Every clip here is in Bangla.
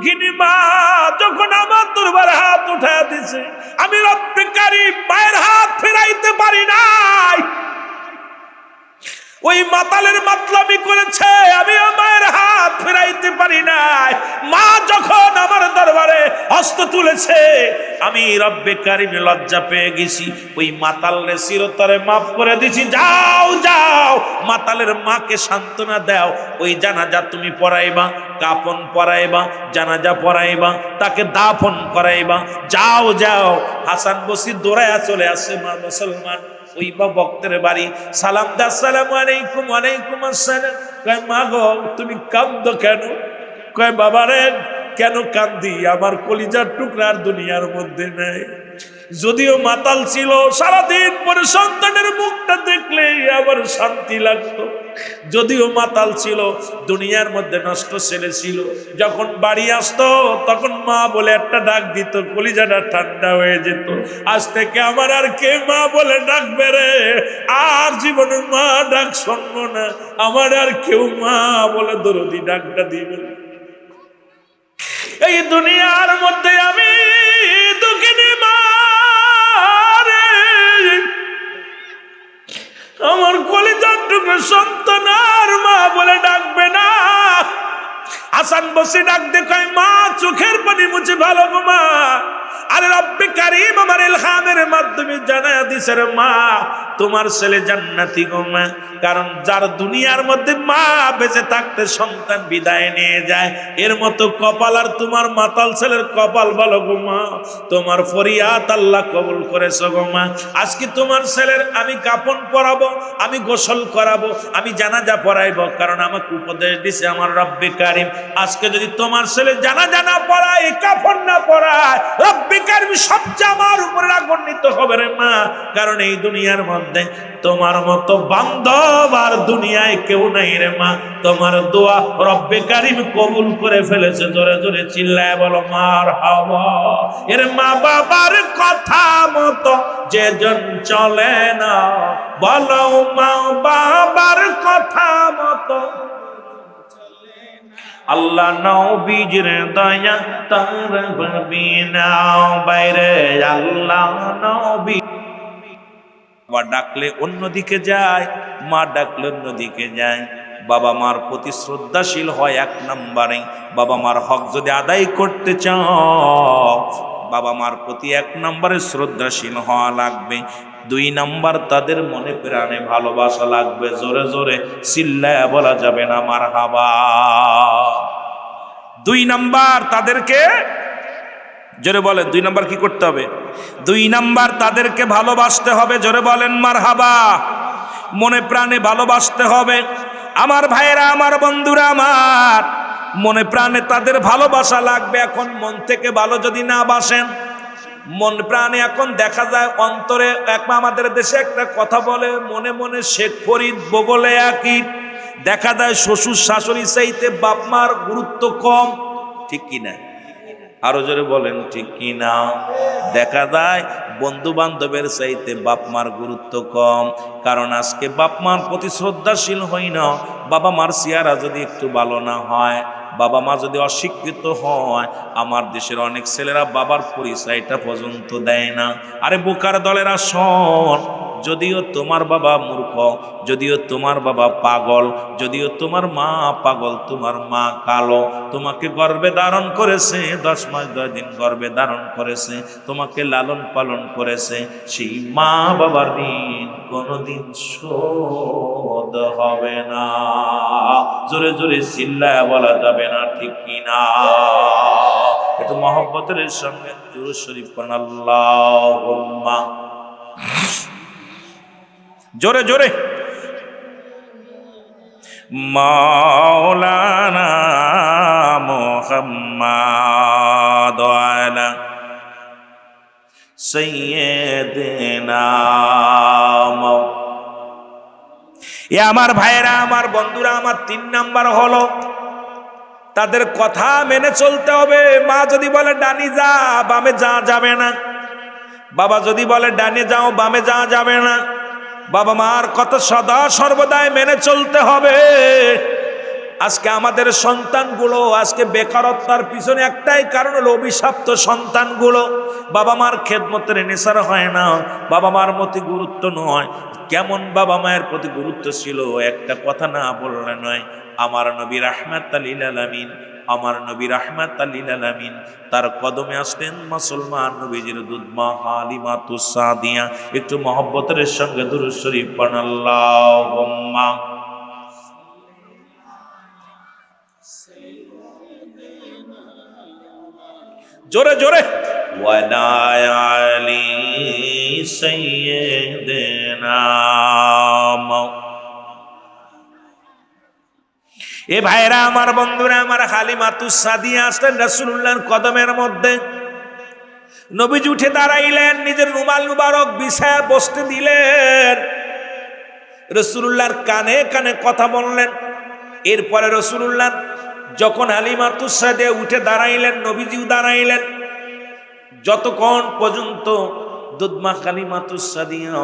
দুঃখিনী মা যখন আমার দরবারে হাত উঠায় দিছে, আমি রব্বে কারীম মায়ের হাত ফেরাইতে পারি নাই। ওই মাতালের মাতলামি করেছে, আমি মায়ের হাত ফেরাইতে পারি নাই। মা যখন আমার দরবারে হস্ত তুলেছে, আমি রব্বে কারীম লজ্জা পেয়ে গেছি। ওই মাতালের চিরতরে মাফ করে দিছি। যাও যাও, মাতালের মাকে সান্ত্বনা দাও। ওই জানাজা তুমি পড়াইবা, কাফন পরাইবা, জানাজা পড়াইবা, তাকে দাফন করাইবা। যাও যাও। হাসান বসরি দৌড়ায়া চলে আসছে মা মুসলমান ওই বক্তের বাড়ি, সালাম দা, আসসালামু আলাইকুম। ওয়ালাইকুম আসসালাম। কয় মা গো তুমি কাঁদো কেন? কয় বাবা রে কেন কান্দি, আমার কলিজার টুকরার দুনিয়ার মধ্যে নেই। যদিও মাতাল ছিল, সারাদিন পরে সন্তানের মুখটা দেখলে আমার শান্তি লাগতো। যদিও মাতাল ছিল, দুনিয়ার মধ্যে নষ্ট ছেলে ছিল, যখন বাড়ি আসতো তখন মা বলে একটা ডাক দিত, কলিজাটা ঠান্ডা হয়ে যেত। আজ থেকে আমার আর কে মা বলে ডাকবে রে, আর জীবনে মা ডাক শুনবো না। আমার আর কেউ মা বলে দরদি ডাকটা দিবে। এই দুনিয়ার মধ্যে আমি দুঃখিনী মা রে, আমার কলিজার টুকরো সন্তান আর মা বলে ডাকবে না। হাসান বসরি ডাক দে, কয় মা চোখের পানি মুছে ভালো গো মা। আরে রব্বে কারীম আমার ইলহামের মাধ্যমে জানায়া দিছে রে মা, তোমার ছেলে জান্নাতি গো মা। কারণ যার দুনিয়ার মধ্যে মা বেঁচে থাকতে সন্তান বিদায় নিয়ে যায়, এর মতো কপাল আর তোমার মাতাল ছেলের কপাল ভালো গো মা। তোমার ফরিয়াদ আল্লাহ কবুল করেছো গো মা। আজকে তোমার ছেলের আমি কাফন পরাবো, আমি গোসল করাবো, আমি জানাজা পড়াইবো। কারণ আমাকে উপদেশ দিছে আমার রব্বে কারীম, আজকে যদি তোমার ছেলে জানাজা না পড়ায়, কাফন না পড়ায়, রব্বে কারীম সবচেয়ে আমার উপরে রাগান্বিত হবে রে মা। কারণ এই দুনিয়ার মধ্যে তোমার মতো বান্ধব আর দুনিয়ায় কেউ নাই রে মা। তোমার দোয়া রব্বে কারীম কবুল করে ফেলেছে। জোরে জোরে চিল্লায় বলো মারহাবা। এর মা বাবার কথা মতো যেজন চলে না, বলো মা বাবার কথা মতো আল্লাহ নবীজির দয়া তার ভাবি নাও বাইরে। আল্লাহ নবী বাবা ডাকলে অন্যদিকে যায়, মা ডাকলে অন্যদিকে যায়। বাবা মার প্রতি শ্রদ্ধাশীল হয় এক নম্বরে। বাবা মার হক যদি আদায় করতে চাও, বাবা মার প্রতি এক নম্বরে শ্রদ্ধাশীল হওয়া লাগবে। দুই নাম্বার তাদের মনে প্রাণে ভালোবাসা লাগবে। জোরে জোরে চিল্লায়া বলা যাবে না মারহাবা। দুই নাম্বার তাদেরকে জোরে বলেন, দুই নাম্বার কি করতে হবে? দুই নাম্বার তাদেরকে ভালোবাসতে হবে। জোরে বলেন মারহাবা। মনে প্রাণে ভালোবাসতে হবে। আমার ভাইয়েরা, আমার বন্ধুরা, আমার মনে প্রাণে তাদের ভালোবাসা লাগবে। এখন মন থেকে ভালো যদি না বাসেন, মন প্রাণে এখন দেখা যায় অন্তরে আমাদের দেশে একটা কথা বলে, মনে মনে শেখ ফরিদ বগলে একই। দেখা যায় শ্বশুর শাশুড়ি চাইতে বাপ মার গুরুত্ব কম, ঠিক কিনা? আরো জোরে বলেন ঠিক কিনা? দেখা যায় বন্ধু বান্ধবের চাইতে বাপ মার গুরুত্ব কম। কারণ আজকে বাপ মার প্রতি শ্রদ্ধাশীল হই না। বাবা মার চেহারা যদি একটু ভালো না হয়, বাবা মা যদি অশিক্ষিত হয়, আমার দেশের অনেক ছেলেরা বাবার পরিচয়টা পর্যন্ত দেয় না। আরে বোকার দলেরা শোন, যদিও তোমার বাবা মূর্খ, যদিও তোমার বাবা পাগল, যদিও তোমার মা পাগল, তোমার মা কালো, তোমাকে গর্ভে ধারণ করেছে, 10 মাস 10 দিন গর্ভে ধারণ করেছে, তোমাকে লালন পালন করেছে, সেই মা বাবার ঋণ কোনোদিন শোধ হবে না। জোরে জোরে চিল্লায় বলা যাবে না, ঠিক কিনা? একটু মহব্বতের সঙ্গে দুরূদ শরীফ পড়ুন, আল্লাহুম্মা। জোরে জোরে। মাওলানা মুহাম্মাদ আলা সাইয়্যিদিনা। এ আমার ভাইয়েরা, আমার বন্ধুরা, আমার 3 নাম্বার হলো তাদের কথা মেনে চলতে হবে। মা যদি বলে ডানি যা, বামে যা যাবে না। বাবা যদি বলে ডানে যাও, বামে যা যাবে না। বাবা মার কথা সদা সর্বদাই মেনে চলতে হবে। আজকে আমাদের সন্তানগুলো আজকে বেকারত্বের পিছনে একটাই কারণ হলো অভিশপ্ত সন্তানগুলো। বাবা মার খেদমতের নেশার হয় না, বাবা মার প্রতি গুরুত্ব নয়। কেমন বাবা মায়ের প্রতি গুরুত্ব ছিল একটা কথা না বললে নয়। আমার নবী রাহমাতাল লিল আলামিন, আমার নবী রাহমাতাল লিল আলামিন, তার কদমে আসলেন মুসলমান নবীজির দুধমা হালিমাতুস সাদিয়া। একটু মহব্বতের সঙ্গে দুরূদ শরীফ পড়ুন, আল্লাহুম্মা জোরে জোরে ওয়ালা আলি সাইয়্যিদিনা। এ ভাইরা আমার, বন্ধুরা আমার, হালিমাতুস সাদিয়া আসলেন রাসূলুল্লাহর কদমের মধ্যে। নবীজি উঠে দাঁড়াইলেন, নিজের রুমাল মুবারক বিছায়া বসতে দিলেন, রাসূলুল্লাহর কানে কানে কথা বললেন। এরপরে রাসূলুল্লাহ যখন হালিমাতুস সাদিয়া উঠে দাঁড়াইলেন, নবীজিও দাঁড়াইলেন। যতক্ষণ পর্যন্ত দুধমা হালিমাতুস সাদিয়া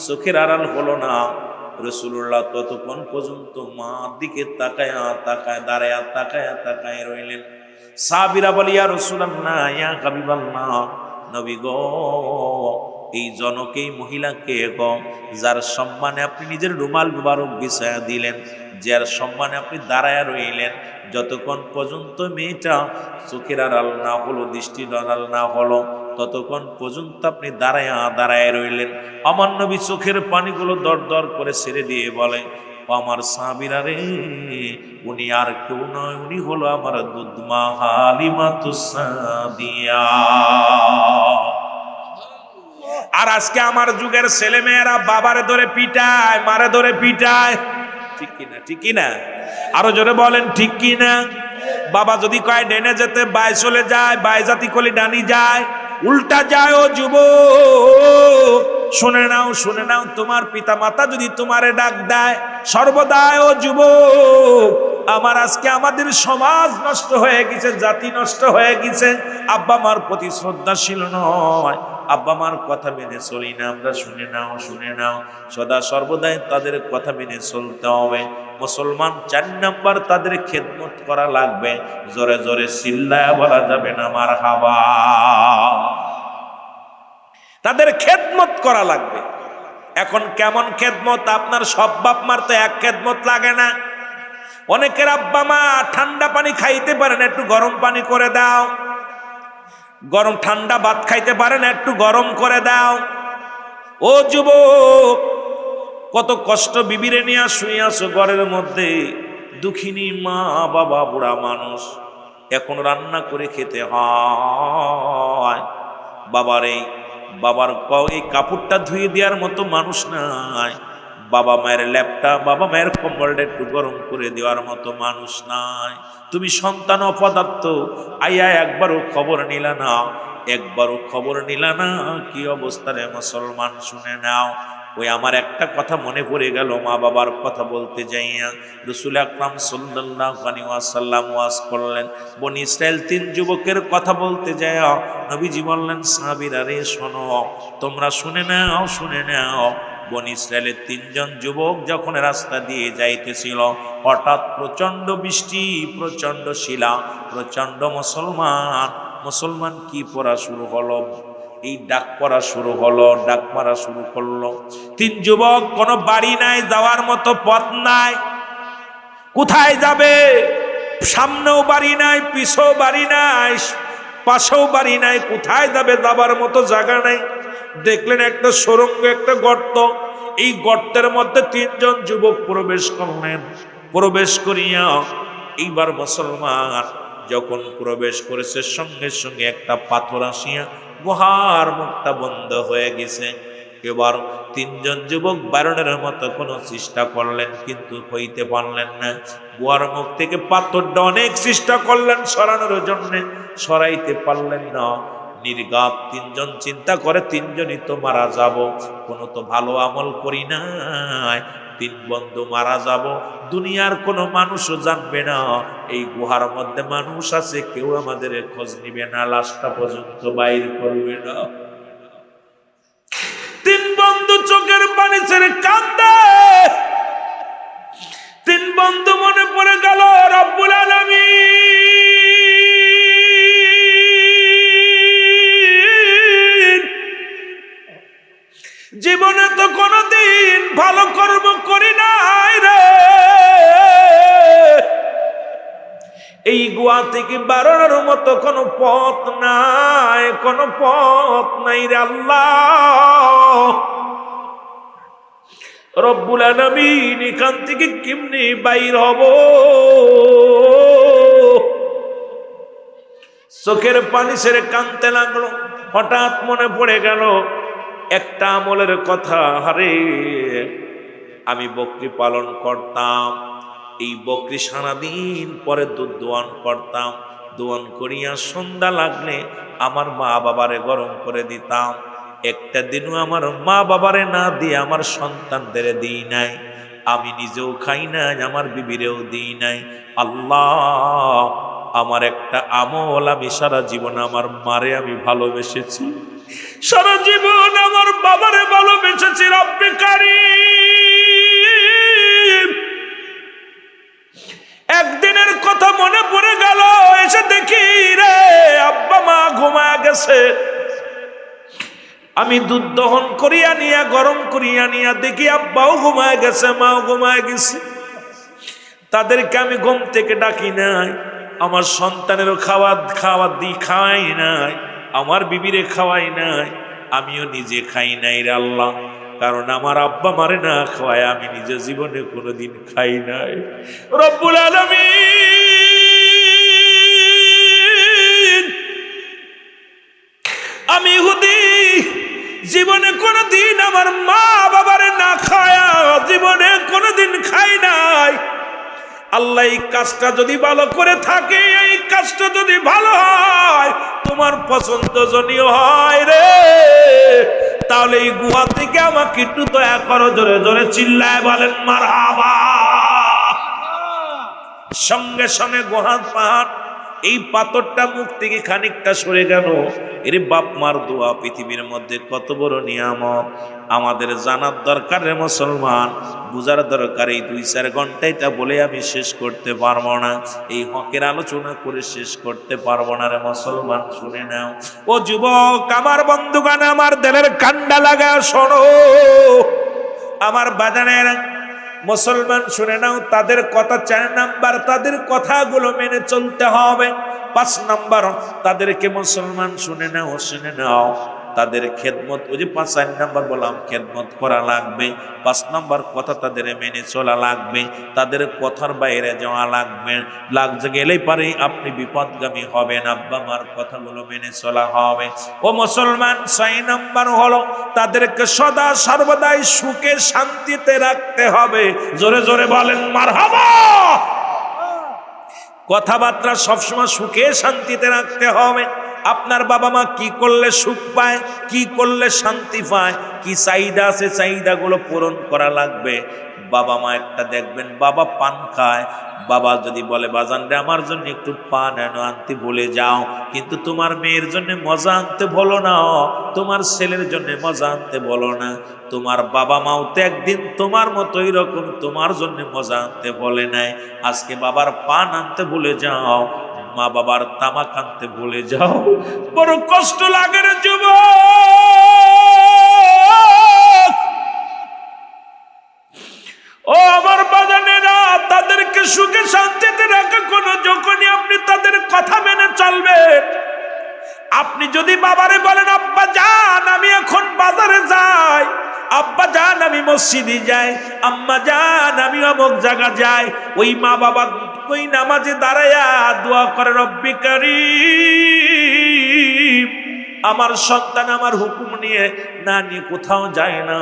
চোখের আড়াল হলো না, রাসূলুল্লাহ ততক্ষণ পর্যন্ত মার দিকে তাকায়া তাকায় দাঁড়ায়া তাকায়া তাকায় রইলেন। সাহাবীরা বলে, ইয়া রাসূলুল্লাহ, ইয়া হাবিবাল্লাহ, নবী গো, এই জনক, এই মহিলাকে গো, যার সম্মানে আপনি নিজের রুমাল মুবারক বিছায়া দিলেন, যার সম্মানে আপনি দাঁড়ায়া রইলেন, যতক্ষণ পর্যন্ত মেয়েটা চোখের আড়াল না হলো, দৃষ্টির আড়াল না হলো, ততক্ষণ পর্যন্ত আপনি দাঁড়ায়া দাঁড়ায় রইলেন। আমার নবী চোখের পানিগুলো দর দর করে ছেড়ে দিয়ে বলে, আমার সাহাবীরা রে, উনি আর কেউ নয়, উনি হলো আমার দুধমা হালিমাতুস সাদিয়া। আর আজকে আমার যুগের ছেলে মেয়েরা বাবারে ধরে পিটায়, মারে ধরে পিটায়, ঠিক কিনা? ঠিক কিনা? আরো জোরে বলেন ঠিক কিনা? বাবা যদি কয় ডেনে যেতে, বাই চলে যায়, বাই জাতি কলি ডানি যায়, উল্টা যায়। ও যুবক, শুনে নাও, শুনে নাও, তোমার পিতা মাতা যদি তোমারে ডাক দেয় সর্বদাই, ও যুবক আমার, আজকে আমাদের সমাজ নষ্ট হয়ে গেছে, জাতি নষ্ট হয়ে গেছে। আব্বা মার প্রতি শ্রদ্ধাশীল নয়, আব্বা মার কথা মেনে চলি না আমরা। শুনে নাও, শুনে নাও, সদা সর্বদাই তাদের কথা মেনে চলতে হবে। মুসলমান 4 নাম্বার, তাদের খেদমত করা লাগবে। জোরে জোরে চিল্লায়া বলা যাবে না মারহাবা। তাদের খেদমত করা লাগবে। এখন কেমন খেদমত? আপনার সব বাপ মার তো এক খেদমত লাগে না। অনেকের আব্বা মা ঠান্ডা পানি খাইতে পারেন, একটু গরম পানি করে দাও। গরম ঠান্ডা ভাত খাইতে পারেন, একটু গরম করে দাও। ও যুবক, কত কষ্ট বিবিরে নিয়ে শুয়ে আছো ঘরের মধ্যে, দুঃখিনী মা বাবা, বুড়া মানুষ, এখন রান্না করে খেতে হয়। বাবার এই কাপড়টা ধুয়ে দেওয়ার মতো মানুষ নাই। বাবা মায়ের ল্যাপটা, বাবা মায়ের কম্বলটা একটু গরম করে দেওয়ার মতো মানুষ নাই। তুমি সন্তান অপদার্থ, আইয়া একবারও খবর নিলা না, একবারও খবর নিলা না, কি অবস্থা রে মুসলমান? শুনে নাও। ওই আমার একটা কথা মনে পড়ে গেল, মা বাবার কথা বলতে যাইয়া রাসূল আকরাম সাল্লাল্লাহু আলাইহি ওয়াসাল্লাম ওয়াজ করলেন। বনি ইসরাইল 3 যুবকের কথা বলতে যাইয়া নবীজি বললেন, সাহাবীরা রে শোনো, তোমরা শুনে নাও, শুনে নাও। বনি ইসরাইলের 3 জন যুবক যখন রাস্তা দিয়ে যাইতেছিল, হঠাৎ প্রচন্ড বৃষ্টি, প্রচন্ড শিলা, প্রচন্ড মুসলমান কি পড়া শুরু হলো? এই ডাক পড়া শুরু হলো, ডাক মারা শুরু করলো। 3 যুবক, কোনো বাড়ি নাই, যাওয়ার মতো পথ নাই, কোথায় যাবে? সামনেও বাড়ি নাই, পিছেও বাড়ি নাই, পাশেও বাড়ি নাই, কোথায় যাবে? যাবার মতো জায়গা নাই। দেখলেন একটা সুড়ঙ্গ, একটা গর্ত। এই গর্তের মধ্যে 3 জন যুবক প্রবেশ করলেন। প্রবেশ করিয়া এইবার মুসলমান যখন প্রবেশ করেছে, সঙ্গে সঙ্গে একটা পাথর আসিয়া গুহার মুখটা বন্ধ হয়ে গেছে। এবার 3 জন যুবক বারণের মতো কোনো চেষ্টা করলেন, কিন্তু হইতে পারলেন না। গুহার মুখ থেকে পাথরটা অনেক চেষ্টা করলেন সরানোর জন্য, সরাইতে পারলেন না। নির্ঘাত 3 জন চিন্তা করে, 3 জনই তো মারা যাব, কোনো তো ভালো আমল করি নাই, 3 বন্ধু মারা যাব, দুনিয়ার কোনো মানুষও জানবে না এই গুহার মধ্যে মানুষ আছে, কেউ আমাদের খোঁজ নিবে না, লাশটা পর্যন্ত বাইর করবে না। 3 বন্ধু চোখের পানি ছেড়ে কাঁদে। 3 বন্ধু মনে পড়ে গেল রব্বুল আলামিন জীবনে তো কোনোদিন ভালো কর্ম করি নাই রে, এই গুয়া থেকে বাড়ানোর মতো কোনো পথ নাই, কোনো পথ নাই রে আল্লাহ। রব্বুল আলামিন এখান থেকে কেমনে বাইর হব? চোখের পানি ছেড়ে কাঁদতে লাগলো। হঠাৎ মনে পড়ে গেল একটা আমলের কথা, আরে আমি বকরি পালন করতাম, এই বকরি সারাদিন পরে দুধ দোয়ান করতাম, দোয়ান করিয়া সন্ধ্যা লাগলে আমার মা বাবারে গরম করে দিতাম। একটা দিনও আমার মা বাবারে না দিয়ে আমার সন্তানদের দিই নাই, আমি নিজেও খাই নাই, আমার বিবিরেও দিই নাই। আল্লাহ, আমার একটা আমল, আমি সারা জীবন আমার মারে আমি ভালোবেসেছি, সারা জীবন আমার বাবারে ভালোবেসেছি। রব্বে কারীম, একদিনের কথা মনে পড়ে গেল, এসে দেখি রে আব্বা মা ঘুমায় গেছে। আমি দুধ দহন করিয়া নিয়া গরম করিয়া নিয়া দেখি আব্বাও ঘুমায় গেছে, মাও ঘুমায় গেছে। তাদেরকে আমি ঘুম থেকে ডাকি নাই, আমার সন্তানেরও খাওয়া দিই খাওয়াই নাই, আমার বিবিরে খাওয়াই নাই, আমিও নিজে খাই নাই রে আল্লাহ। কারণ আমার আব্বা মারে না খাওয়ায় আমি নিজে জীবনে কোনোদিন খাই নাই। রব্বুল আলামিন, আমি ইহুদি জীবনে কোনোদিন আমার মা বাবারে না খায়া জীবনে কোনোদিন খাই নাই। আল্লাহ, এই কাজটা যদি ভালো করে থাকে, এই কাজটা যদি ভালো হয়, তোমার পছন্দজনীয় হয় রে, তাহলে এই গুহা থেকে আমাকে একটু দয়া করো। জোরে জোরে চিল্লায় বলেন মারহাবা। সঙ্গে সঙ্গে গুহার পাহাড়, এই পাথরটা মুখ থেকে খানিকটা সরে গেল। এর বাপ মার দোয়া পৃথিবীর মধ্যে কত বড় নিয়ামত, আমাদের জানার দরকার রে মুসলমান, বুঝার দরকার। এই 2-4 ঘন্টা এটা বলে আমি শেষ করতে পারবো না, এই হকের আলোচনা করে শেষ করতে পারবো না রে মুসলমান। শুনে নাও ও যুবক, আমার বন্ধুগণ, আমার দিলের কান্ডা লাগা শোনো, আমার বাজানের মুসলমান শুনে নাও। তাদের কথা 4 নাম্বার, তাদের কথাগুলো মেনে চলতে হবে। 5 নাম্বার, তাদেরকে মুসলমান শুনে নাও, শুনে নাও, তাদের খেদমত, ওই যে 5-4 নাম্বার বললাম, খেদমত করা লাগবে। 5 নাম্বার কথা, তাদের মেনে চলা লাগবে, তাদের কথার বাইরে যাওয়া লাগবে। লাগছে গেলেই পারে আপনি বিপদগামী হবেন। আব্বা মার কথাগুলো মেনে চলা হবে। ও মুসলমান, 6 নাম্বার হলো তাদেরকে সদা সর্বদাই সুখে শান্তিতে রাখতে হবে। জোরে জোরে বলেন মারহাবা। কথাবার্তা সবসময় সুখে শান্তিতে রাখতে হবে। আপনার বাবা মা কি করলে সুখ পায়, কি করলে শান্তি পায়, কি চাহিদা আছে, চাহিদাগুলো পূরণ করা লাগবে। বাবা মা একটা দেখবেন, বাবা পান খায়, বাবা যদি বলে বাজান রে আমার জন্য একটু পান এনো আনতে বলে যাও, কিন্তু তোমার মেয়ের জন্য মজা আনতে বলো না, তোমার ছেলের জন্য মজা আনতে বলো না। তোমার বাবা মাও তো একদিন তোমার মতো এরকম তোমার জন্য মজা আনতে বলে নাই। আজকে বাবার পান আনতে ভুলে যাও, মা বাবার তামাক আনতে ভুলে যাও, বড় কষ্ট লাগে রে যুবক। ও আমার বাজানেরা, তাদেরকে সুখে শান্তিতে রাখা কোনো, যখনই আপনি তাদের কথা মেনে চলবেন। আপনি যদি বাবারে বলেন আব্বা জান আমি এখন বাজারে যাই, আব্বা জান আমি মসজিদে যাই, আম্মা জান আমি অমুক জায়গা যাই, ওই মা বাবা ওই নামাজে দাঁড়ায়া দোয়া করে রব্বি কারীম, আমার সন্তান আমার হুকুম নিয়ে না নিয়ে কোথাও যায় না,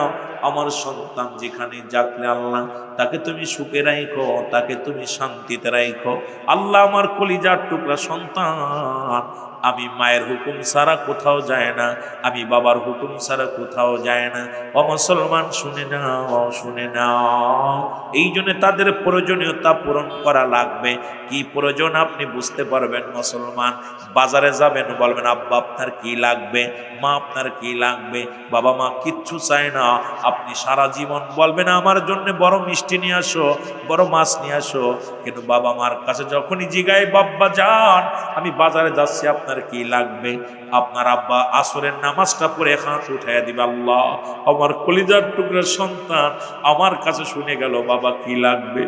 আমার সন্তান যেখানে যাকলে আল্লাহ তাকে তুমি সুখে রাখো, তাকে তুমি শান্তিতে রাখো। আল্লাহ আমার কলিজার টুকরা সন্তান, আমি মায়ের হুকুম ছাড়া কোথাও যায় না, আমি বাবার হুকুম ছাড়া কোথাও যায় না। ও মুসলমান শুনে নাও, শুনে নাও, এই জন্য তাদের প্রয়োজনীয়তা পূরণ করা লাগবে। কি প্রয়োজন আপনি বুঝতে পারবেন মুসলমান। বাজারে যাবেন, বলবেন আব্বা আপনার কি লাগবে, মা আপনার কি লাগবে। বাবা মা কিচ্ছু চায় না, আপনি সারা জীবন বলবেন আমার জন্য বড় মিষ্টি নিয়ে আসো, বড় মাছ নিয়ে আসো, কিন্তু বাবা মার কাছে যখনই জিগাই বাব্বা যান আমি বাজারে যাচ্ছি আপনার কি লাগবে, আপনার আব্বা আসরের নামাজটা পড়ে হাত উঠাইয়া দিবে, আল্লাহ আমার কলিজার টুকরার সন্তান আমার কাছে শুনে গেল বাবা কি লাগবে।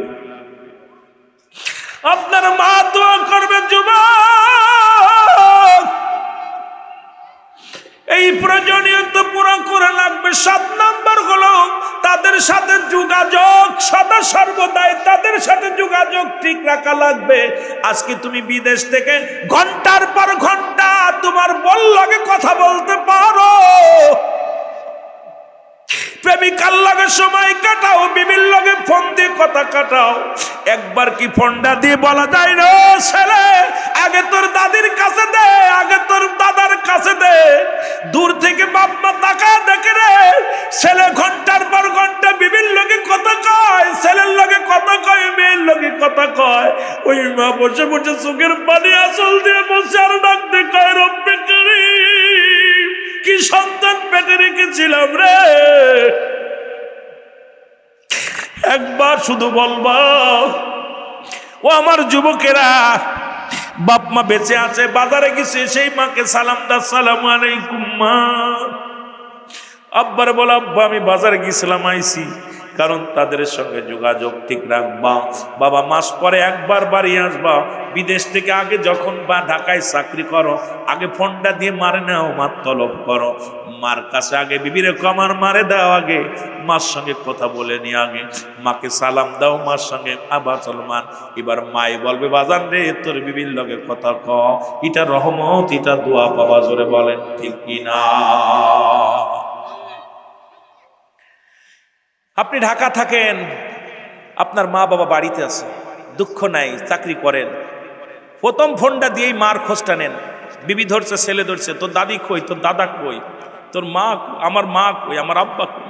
আপনার মা দোয়া করবে যুবক, এই প্রয়োজনীয়তা পুরো করে লাগবে। 7 নাম্বার হলো তাদের সাথে যোগাযোগ, সদা সর্বদাই তাদের সাথে যোগাযোগ ঠিক রাখা লাগবে। আজকে তুমি বিদেশ থেকে ঘন্টার পর ঘন্টা তোমার বল লাগে কথা বলতে পারো, প্রেমিকার লগে সময় কাটাও, বিবির লগে ফোন দিয়ে কথা কাটাও, একবার কি ফোনটা দিয়ে বলা যায় না ছেলে আগে তোর দাদির কাছে দে, আগে তোর দাদার কাছে দে, দূর থেকে বাপ মা তাকায় দেখে রে ছেলে ঘন্টার পর ঘন্টা বিবির লগে কথা কয়, ছেলের লগে কথা কয়, মেয়ের লগে কথা কয়, ওই মা বসে বসে চোখের পানি আঁচল দিয়ে বসে আর ডাকতে কয় রব্বে কারীম কি সন্তান পেটে রেখেছিলাম রে। একবার শুধু বলবা ও আমার যুবকেরা, বাপ মা বেঁচে আছে, বাজারে গেছে, সেই মাকে সালাম দা, আসসালামু আলাইকুম মা। আব্বার বল আব্বা আমি বাজারে গেছিলাম আইছি, কারণ তাদের সঙ্গে যোগাযোগ ঠিক রাখবা। বাবা মাস পরে একবার বাড়ি আসবা, বিদেশ থেকে আগে যখন বা ঢাকায় চাকরি করো আগে ফোনটা দিয়ে মারে নাও, মার তলব করো, মার কাছে আগে বিবিরে কমার মারে দাও, আগে মার সঙ্গে কথা বলে নি, আগে মাকে সালাম দাও, মার সঙ্গে আবা চলমান। এবার মাই বলবে বাজান রে তোর বিবির লগে কথা ক, এটা রহমত, এটা দোয়া পাবা, জোরে বলেন ঠিক কিনা। আপনি ঢাকা থাকেন, আপনার মা বাবা বাড়িতে আছে, দুঃখ নাই, চাকরি করেন, প্রথম ফোনটা দিয়েই মার খোঁজটা নেন, বিবি ধরছে, ছেলে ধরছে, তোর দাদি কই, তোর দাদা কই, তোর মা, আমার মা কই, আমার আব্বা কই।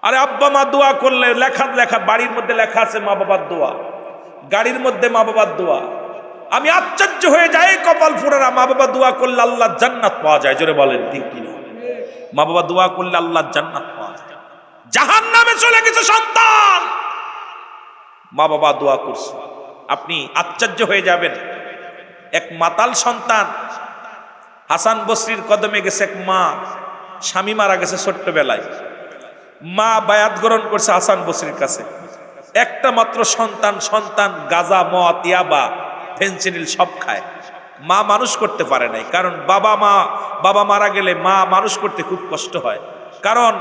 আরে আব্বা মা দোয়া করলে লেখা বাড়ির মধ্যে লেখা আছে মা বাবার দোয়া, গাড়ির মধ্যে মা বাবার দোয়া। আমি আশ্চর্য হয়ে যাই, কপাল ফুরারা, মা বাবা দোয়া করলে আল্লাহ জান্নাত পাওয়া যায়, জোরে বলেন ঠিক কিনা। মা বাবা দোয়া করলে আল্লাহ জান্নাত পাওয়া যায়। জাহান্নামে চলে গেছে সন্তান, মা বাবা দোয়া করছে, আপনি আশ্চর্য হয়ে যাবেন। এক মাতাল সন্তান হাসান বসরির কদমে গেছে, এক মা, স্বামী মারা গেছে ছোট্টবেলায়, মা বায়াত গ্রহণ করছে হাসান বসরির কাছে, একটা মাত্র সন্তান গাজা, মদ, ইয়াবা, ফেনসিডিল সব খায়, মা মানুষ করতে পারে নাই, কারণ বাবা মারা গেলে মা মানুষ করতে খুব কষ্ট হয়, কারণ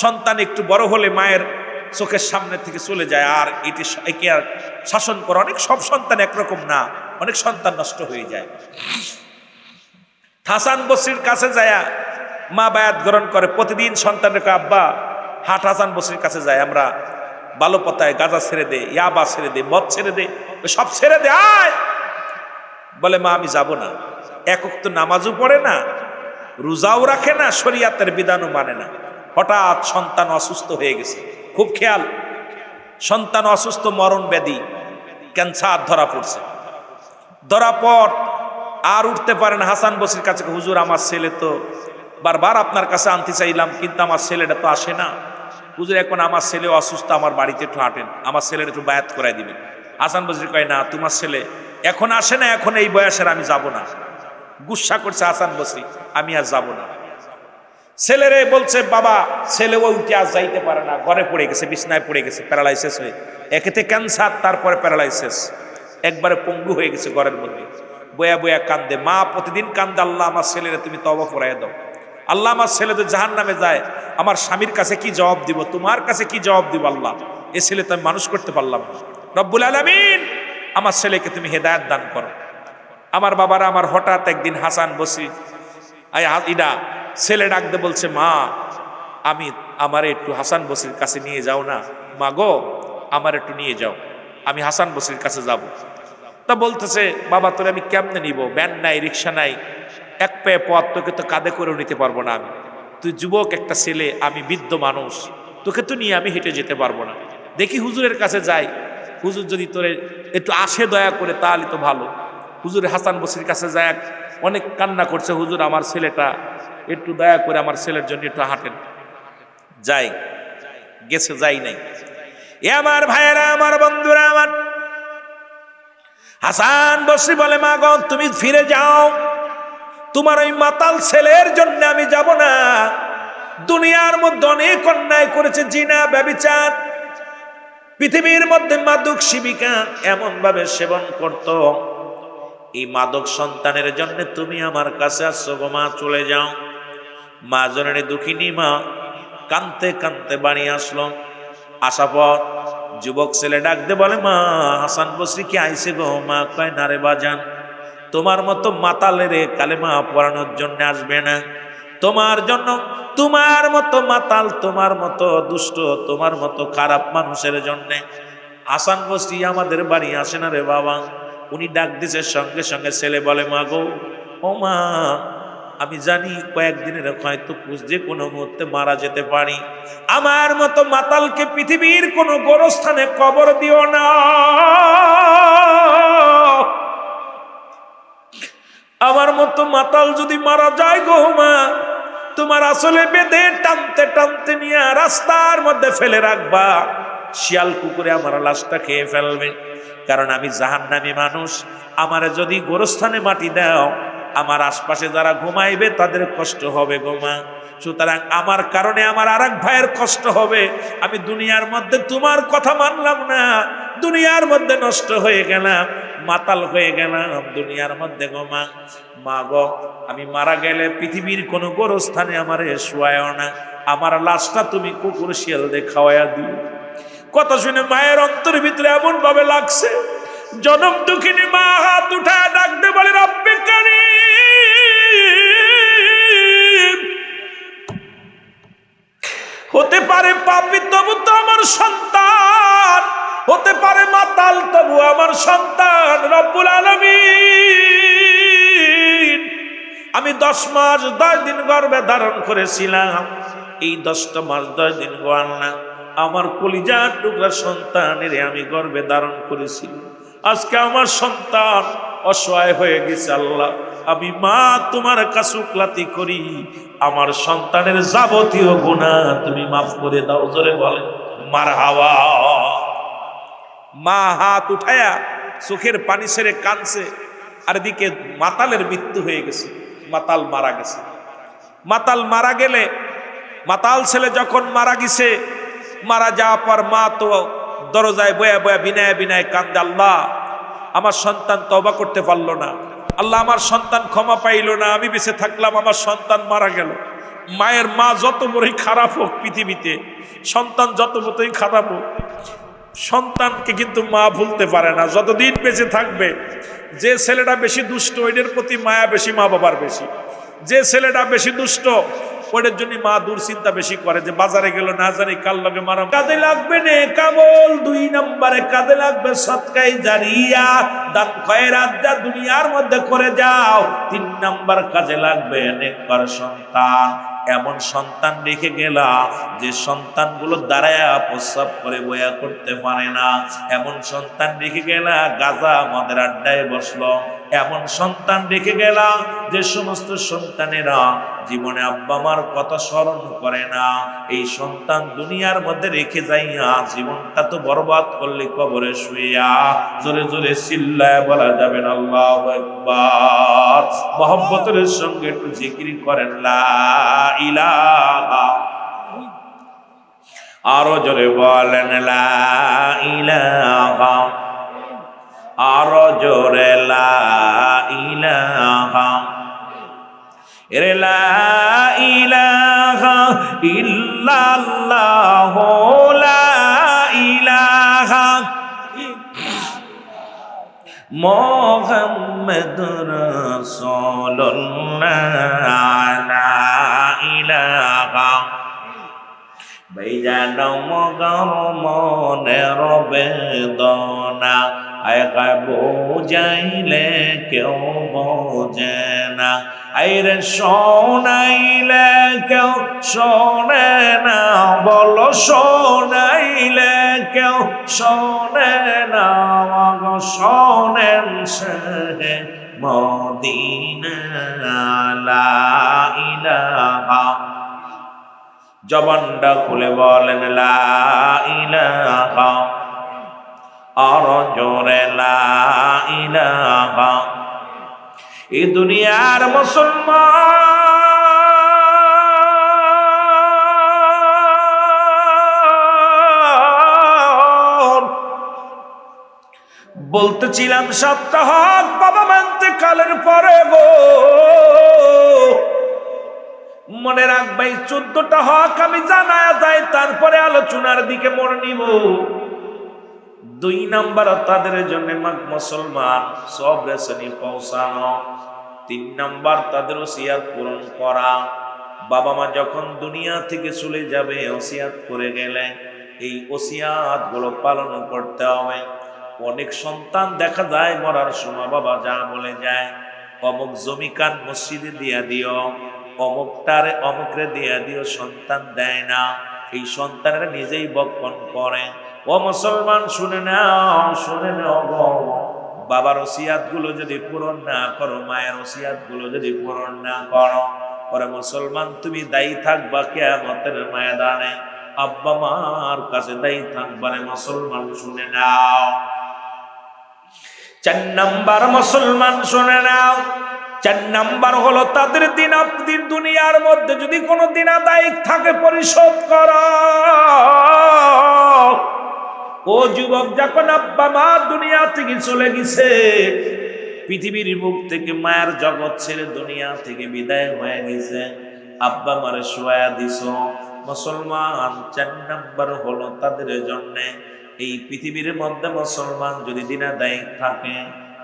সন্তান একটু বড় হলে মায়ের চোখের সামনে থেকে চলে যায়, আর একে আর শাসন করে, অনেক সব সন্তান একরকম না, অনেক সন্তান নষ্ট হয়ে যায়। হাসান বসরির কাছে যায় মা বায়াত গ্রহণ করে, প্রতিদিন সন্তানের আব্বা হাট হাসান বসরির কাছে যায়, আমরা ভালো পথায়, গাঁজা ছেড়ে দে, ইয়াবা ছেড়ে দে, মদ ছেড়ে দে, সব ছেড়ে দে আয়। বলে মা আমি যাব না, একক তো নামাজও পড়ে না, রোজাও রাখে না, শরিয়াতের বিধানও মানে না। হঠাৎ সন্তান অসুস্থ হয়ে গেছে, খুব খেয়াল, সন্তান অসুস্থ, মরণ ব্যাধি, ক্যান্সার ধরা পড়ছে। ধরা পর আর উঠতে পারে না, হাসান বসরির কাছে, হুজুর আমার ছেলে তো বারবার আপনার কাছে আনতে চাইলাম, কিন্তু আমার ছেলেটা তো আসে না, হুজুর এখন আমার ছেলে অসুস্থ, আমার বাড়িতে একটু হাঁটেন, আমার ছেলের একটু বায়াত করাই দিবেন। হাসান বসরি কয় না, তোমার ছেলে এখন আসে না, এখন এই বয়সের আমি যাব না। গুসা করছে হাসান বসরি, আমি আর যাব না। ছেলেরে বলছে বাবা, ছেলেও উঠে আজ যাইতে পারে না, ঘরে পড়ে গেছে, বিছনায় পড়ে গেছে, প্যারালাইসিস হয়ে, একেতে ক্যান্সার, তারপরে প্যারালাইসিস, একবারে পঙ্গু হয়ে গেছে ঘরের মধ্যে, বয়া বয়া কান্দে। মা প্রতিদিন কান্দে, আল্লাহ আমার ছেলেরে তুমি তওবা ফরাইয়া দাও, আল্লাহ আমার ছেলে তো জাহান্নামে যায়, আমার স্বামীর কাছে কি জবাব দিব, তোমার কাছে কি জবাব দিব, আল্লাহ এ ছেলে তো আমি মানুষ করতে পারলাম না, রব্বুল আলামিন আমার ছেলেকে তুমি হেদায়েত দান করো। আমার বাবারা, আমার হঠাৎ একদিন হাসান বসরি ইডা ছেলে ডাকতে বলছে, মা আমি আমার একটু হাসান বসরির কাছে নিয়ে যাও না, মা গো আমার একটু নিয়ে যাও, আমি হাসান বসরির কাছে যাব। তা বলতেছে, বাবা তোরে আমি কেমনে নিব, ভ্যান নাই, রিক্সা নাই, এক পায়ে পথ, তোকে তো কাঁধে করেও নিতে পারবো না আমি, তুই যুবক একটা ছেলে, আমি বৃদ্ধ মানুষ, তোকে তো নিয়ে আমি হেঁটে যেতে পারবো না, দেখি হুজুরের কাছে যাই, হুজুর যদি তোরে একটু আসে দয়া করে তাহলে তো ভালো। হুজুর হাসান বসরির কাছে যায়, অনেক কান্না করছে, হুজুর আমার ছেলেটা একটু দয়া করে আমার ছেলের জন্য একটু হাঁটেন। যাই গেছে, যাই নাই। এ আমার ভাইয়েরা, আমার বন্ধুরা, আমার হাসান বসরি বলে, মা গো তুমি ফিরে যাও, তোমার ওই মাতাল ছেলের জন্য আমি যাব না। দুনিয়ার মধ্যে অনেক অন্যায় করেছে, জিনা, ব্যভিচার, পৃথিবীর মধ্যে মাদক শিবিকা এমন ভাবে সেবন করত। এই মাদক সন্তানের জন্য তুমি আমার কাছে আসছো গো মা, চলে যাও। মা জননী দুঃখিনী মা কানতে কানতে বাড়ি আসলো। আসা পর যুবক ছেলে ডাক দে বলে, মা হাসান বসরি কি আইছে গো? মা কয়, না রে বাজান, তোমার মতো মাতালের কালেমা পড়ানোর জন্য আসবে না। তোমার জন্য, তোমার মতো মাতাল, তোমার মতো দুষ্ট, তোমার মতো খারাপ মানুষের জন্য হাসান বসরি আমাদের বাড়ি আসে না রে বাবা। উনি ডাক দিছে, সঙ্গে সঙ্গে ছেলে বলে, মা গো, ও মা, আমি জানি কয়েকদিনের হয়তো যে কোনো মুহূর্তে মারা যেতে পারি। আমার মতো মাতালকে পৃথিবীর কোনো গোরস্থানে কবর দিও না। আমার মতো মাতাল যদি মারা যায় গো মা, তোমার আসলে বেঁধে টানতে টানতে নিয়ে রাস্তার মধ্যে ফেলে রাখবা, শিয়াল কুকুরে আমার লাশটা খেয়ে ফেলবে। কারণ আমি জাহান্নামী মানুষ, আমার যদি গোরস্থানে মাটি দাও, আমার আশপাশে যারা ঘুমাইবে তাদের কষ্ট হবে গো মা। সুতরাং আমার কারণে আমার আরেক ভাইয়ের কষ্ট হবে। আমি দুনিয়ার মধ্যে তোমার কথা মানলাম না, দুনিয়ার মধ্যে নষ্ট হয়ে গেলাম, মাতাল হয়ে গেলাম দুনিয়ার মধ্যে গো মা। মা গো, আমি মারা গেলে পৃথিবীর কোনো গোরস্থানে আমারে শোয়ায় না, আমার লাশটা তুমি কুকুর শিয়াল দিয়ে খাওয়াইয়া দিও। কথা শুনে মায়ের অন্তরের ভিতরে এমন ভাবে লাগছে, জনম দুঃখিনী মা হাত উঠায় ডাকতে বলে, রব্বে কারীম, হতে পারে পাপী তবু তো আমার সন্তান, হতে পারে মাতাল তবু আমার সন্তান। রব্বুল আলামিন, আমি 10 মাস 10 দিন গর্ভে ধারণ করেছিলাম, এই 10টা মাস 10 দিন গো আল্লাহ আমার কলিজার টুকরা সন্তানের আমি গর্ভে ধারণ করেছিলাম। আজকে আমার সন্তান অসহায় হয়ে গেছে আল্লাহ, আমি মা তোমার কাছে উকলাতি করি, আমার সন্তানের যাবতীয় গুনাহ তুমি মাফ করে দাও। জোরে বলে মারহাবা। মা হাত উঠায়া চোখের পানি ছেড়ে কাঁদছে, আর এদিকে মাতালের মৃত্যু হয়ে গেছে, মাতাল মারা গেছে। মাতাল মারা গেলে, মাতাল ছেলে যখন মারা গেছে, মারা যাওয়ার পর মা তো দরজায় বয়া বয়া বিনায় বিনায় কান্দে, আল্লাহ আমার সন্তান তওবা করতে পারলো না, আল্লাহ আমার সন্তান ক্ষমা পাইল না, আমি বেঁচে থাকলাম, আমার সন্তান মারা গেল। মায়ের মা যত বড়ই খারাপ হোক পৃথিবীতে, সন্তান যত বড়ই খারাপ হোক, সন্তানকে কিন্তু মা ভুলতে পারে না যতদিন বেঁচে থাকবে। যে ছেলেটা বেশি দুষ্ট ওইটার প্রতি মায়া বেশি মা বাবার বেশি, যে ছেলেটা বেশি দুষ্ট ওইটার জন্য মা দুশ্চিন্তা বেশি করে, যে বাজারে গেল না জানি কার লগে মারা। কাজে লাগবে নে কাবল, 2 নম্বরে কাজে লাগবে সদকায়ে জারিয়া, দান খয়রাত যা দুনিয়ার মধ্যে করে যাও। 3 নম্বর কাজে লাগবে নেককার সন্তান। এমন সন্তান রেখে গেলা যে সন্তানগুলো দাঁড়ায় প্রস্রাব করে বয়া করতে পারে না, এমন সন্তান রেখে গেলা গাঁজা মদের আড্ডায় বসলো, এমন সন্তান রেখে গেলা যে সমস্ত সন্তানেরা জীবনে আব্বা মার কথা স্মরণ করে না। এই সন্তান দুনিয়ার মধ্যে রেখে যাইয়া জীবনটা তো বরবাদ করলে কবরে শুইয়া। জোরে জোরে চিল্লায় বলা যাবে না আল্লাহু আকবার। মহব্বতের সঙ্গে একটু জিকির করেন লা ইলাহা, আরো জোরে বলেন লা ইলাহা, আরো জোরে লা ইলাহা, এরে লা ইলাহা ইল্লাল্লাহ, লা ইলাহা মুহাম্মাদুর রাসূলুল্লাহ, লা ইলাহা বেজান মগর মনের বেদনা, আয় বোঝাইলে কেউ বোঝে না, আইরে শোনাইলে কেউ শোনে না, বলো শোনাইলে কেউ শোনে না, শোনেন সে মদিনা, লা ইলাহা জবানটা খুলে বলেন লা ইলাহা, আর জোরে লা ইলাহা। এই দুনিয়ার মুসলমান বলতেছিলাম সাতটা হক বাবা মানতে কালের পরে গো, মনে রাখবাই 14টা হক আমি জানায়া যাই, তারপরে আলোচনার দিকে মন নিব। 2 নাম্বার তাদের জন্য মুসলমান সব রেশনি পৌঁছানো। 3 নাম্বার তাদের ওসিয়াত পূরণ করা। বাবা মা যখন দুনিয়া থেকে চলে যাবে ওসিয়াত করে গেলে এই ওসিয়াত গুলো পালন করতে হবে। অনেক সন্তান দেখা যায় মরার সময় বাবা যা বলে যায়, অমুক জমি কান মসজিদে দিয়া দিও, অমুকটারে অমুকরে দিয়া দিও, সন্তান দেয় না। এই সন্তানেরা নিজেই বক্ষণ করে। ও মুসলমান শুনে নাও, শুনে নাও গো, বাবার ওসিয়াত গুলো যদি পূরণ না করো, মায়ের ওসিয়াত গুলো যদি পূরণ না করো, পরে মুসলমান তুমি দায়ী থাকবা কিয়ামতের ময়দানে। আব্বা মার কাছে দায়ী থাকবা রে মুসলমান, শুনে নাও। 4 নাম্বার মুসলমান শুনে নাও, 4 নাম্বার হলো তাদের দিন দুনিয়ার মধ্যে যদি কোনো দিন আদায় থাকে পরিশোধ করা। ও যুবক, যখন আব্বা মা দুনিয়া থেকে চলে গেছে, পৃথিবীর মুখ থেকে মায়ের জগৎ ছেড়ে দুনিয়া থেকে বিদায় হয়ে গেছে, আব্বা মারে শোয়া দিছ মুসলমান। 4 নাম্বার হলো তাদের জন্য এই পৃথিবীর মধ্যে মুসলমান যদি দিন আদায় থাকে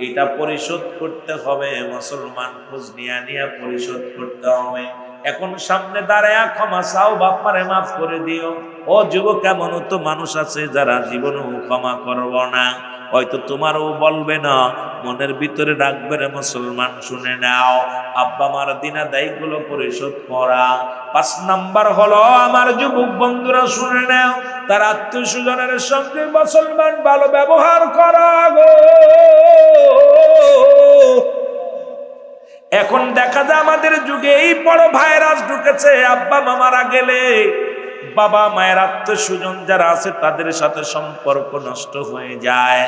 এটা পরিশোধ করতে হবে মুসলমান, খোঁজ নিয়ে পরিশোধ করতে হবে। এখন সামনে দাঁড়ায় ক্ষমা চাও, বাপ মারে মাফ করে দিও। ও যুবক, এমন তো মানুষ আছে যারা জীবনেও ক্ষমা করব না, হয়তো তোমারও বলবে না, মনের ভিতরে রাখবে রে মুসলমান, শুনে নাও। আব্বা মার দিনা দায়গুলো পরিশোধ করা। 5 নাম্বার হলো আমার যুবক বন্ধুরা শুনে নাও, তার আত্মীয় স্বজনের সঙ্গে মুসলমান ভালো ব্যবহার করা গো। এখন দেখা যায় আমাদের যুগে এই বড় ভাইরাস ঢুকেছে, আব্বা মা মারা গেলে বাবা মায়ের আত্মীয় স্বজন যারা আছে তাদের সাথে সম্পর্ক নষ্ট হয়ে যায়।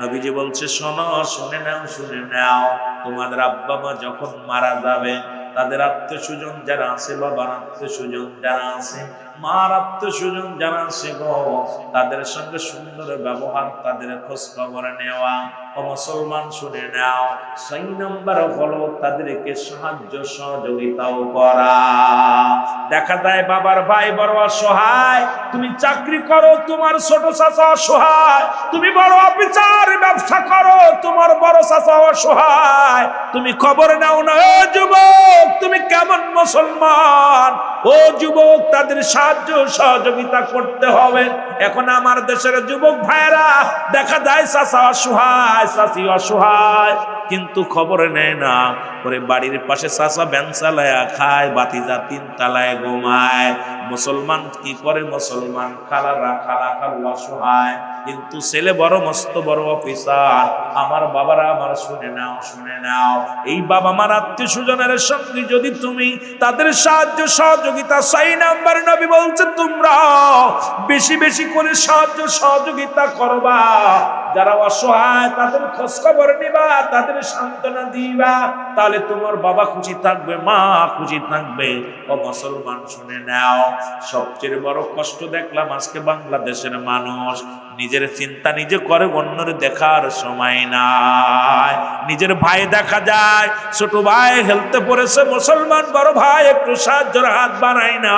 নবীজি বলছে শোনো, শুনে নাও, শুনে নাও, তোমাদের আব্বা মা যখন মারা যাবে তাদের আত্মীয় স্বজন যারা আছে, বাবার আত্মীয় স্বজন যারা আছে, মার আত্মীয় স্বজন যারা আছে গো, তাদের সঙ্গে সুন্দর ব্যবহার, তাদের খোঁজ খবর নেওয়া। ও মুসলমান শুনে নাও, 6 নম্বর হলো তাদেরকে সাহায্য সহযোগিতাও করা। দেখা যায় বাবার ভাই বড় অসহায়, তুমি চাকরি করো, তোমার ছোট চাচা অসহায়, তুমি বড় অফিসার ব্যবসা করো, তোমার বড় চাচা অসহায়, তুমি খবর নাও না। ও যুবক, তুমি কেমন মুসলমান? ও যুবক, তাদের সাহায্য সহযোগিতা করতে হবে। এখন আমার দেশের যুবক ভাইরা দেখা যায় চাচা অসহায়, চাচি অসহায়, কিন্তু খবর নেয় না। পরে বাড়ির পাশে চাচা ভ্যান চালায়া খায়, বাতিজা 3 তলায় ঘুমায়। মুসলমান কি করে? মুসলমান খালা অসহায়, কিন্তু ছেলে বড় মস্ত বড় অফিসার। আমার বাবারা আমার শুনে নাও, শুনে নাও, এই বাবা মার আত্মীয় স্বজনের সঙ্গে যদি তুমি তাদের সাহায্য সহযোগিতা, 6 নাম্বার নবী বলছে তোমরা বেশি বেশি করে সাহায্য সহযোগিতা করবা। যারা অসহায় তাদের খোঁজ খবর নিবা, তাদের সান্ত্বনা দিবা, তাহলে তোমার বাবা খুশি থাকবে, মা খুশি থাকবে। ও মুসলমান শুনে নাও, সবচেয়ে বড় কষ্ট দেখলাম আজকে বাংলাদেশের মানুষ নিজের চিন্তা নিজে করে, অন্যের দেখার সময় নাই। নিজের ভাই দেখা যায় ছোট ভাই হেলতে পড়েছে, মুসলমান বড় ভাই একটু সাহায্যের হাত বাড়ায় না।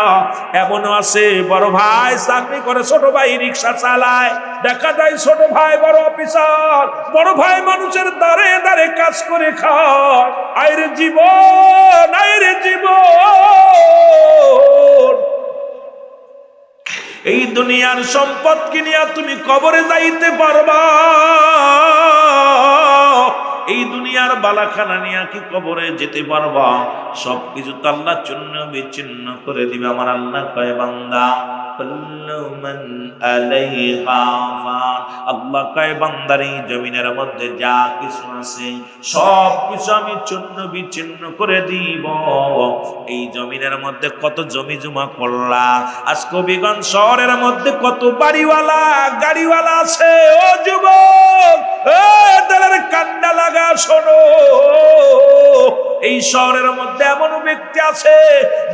এমনও আছে বড় ভাই চাকরি করে, ছোট ভাই রিক্সা চালায়, দেখা যায় ছোট ভাই বড় অফিসার, বড় ভাই মানুষের দাঁড়ে দাঁড়ে কাজ করে খায়। আইরে জীবন, আইরে জীবন, এই দুনিয়ার সম্পদ কিনিয়া তুমি কবরে যাইতে পারবা? এই দুনিয়ার বালাখানা নিয়া কি কবরে যেতে পারবা? সবকিছু তো আল্লাহর জন্য বিচ্ছিন্ন করে দিবে। আমার আল্লাহ কয় বান্দা কুল্লু মান আলাইহা ফান। আল্লাহ কয় বান্দার এই জমিনের মধ্যে যা কিছু আছে সব কিছু আমি চূর্ণ বিচ্ছিন্ন করে দিব। এই জমিনের মধ্যে কত জমি জমা করলা, আজ কবিগঞ্জ শহরের মধ্যে কত বাড়িওয়ালা গাড়িওয়ালা আছে। ও যুবক, তাদের কান্না লাগা শোনো, এই শহরের মধ্যে এমন ব্যক্তি আছে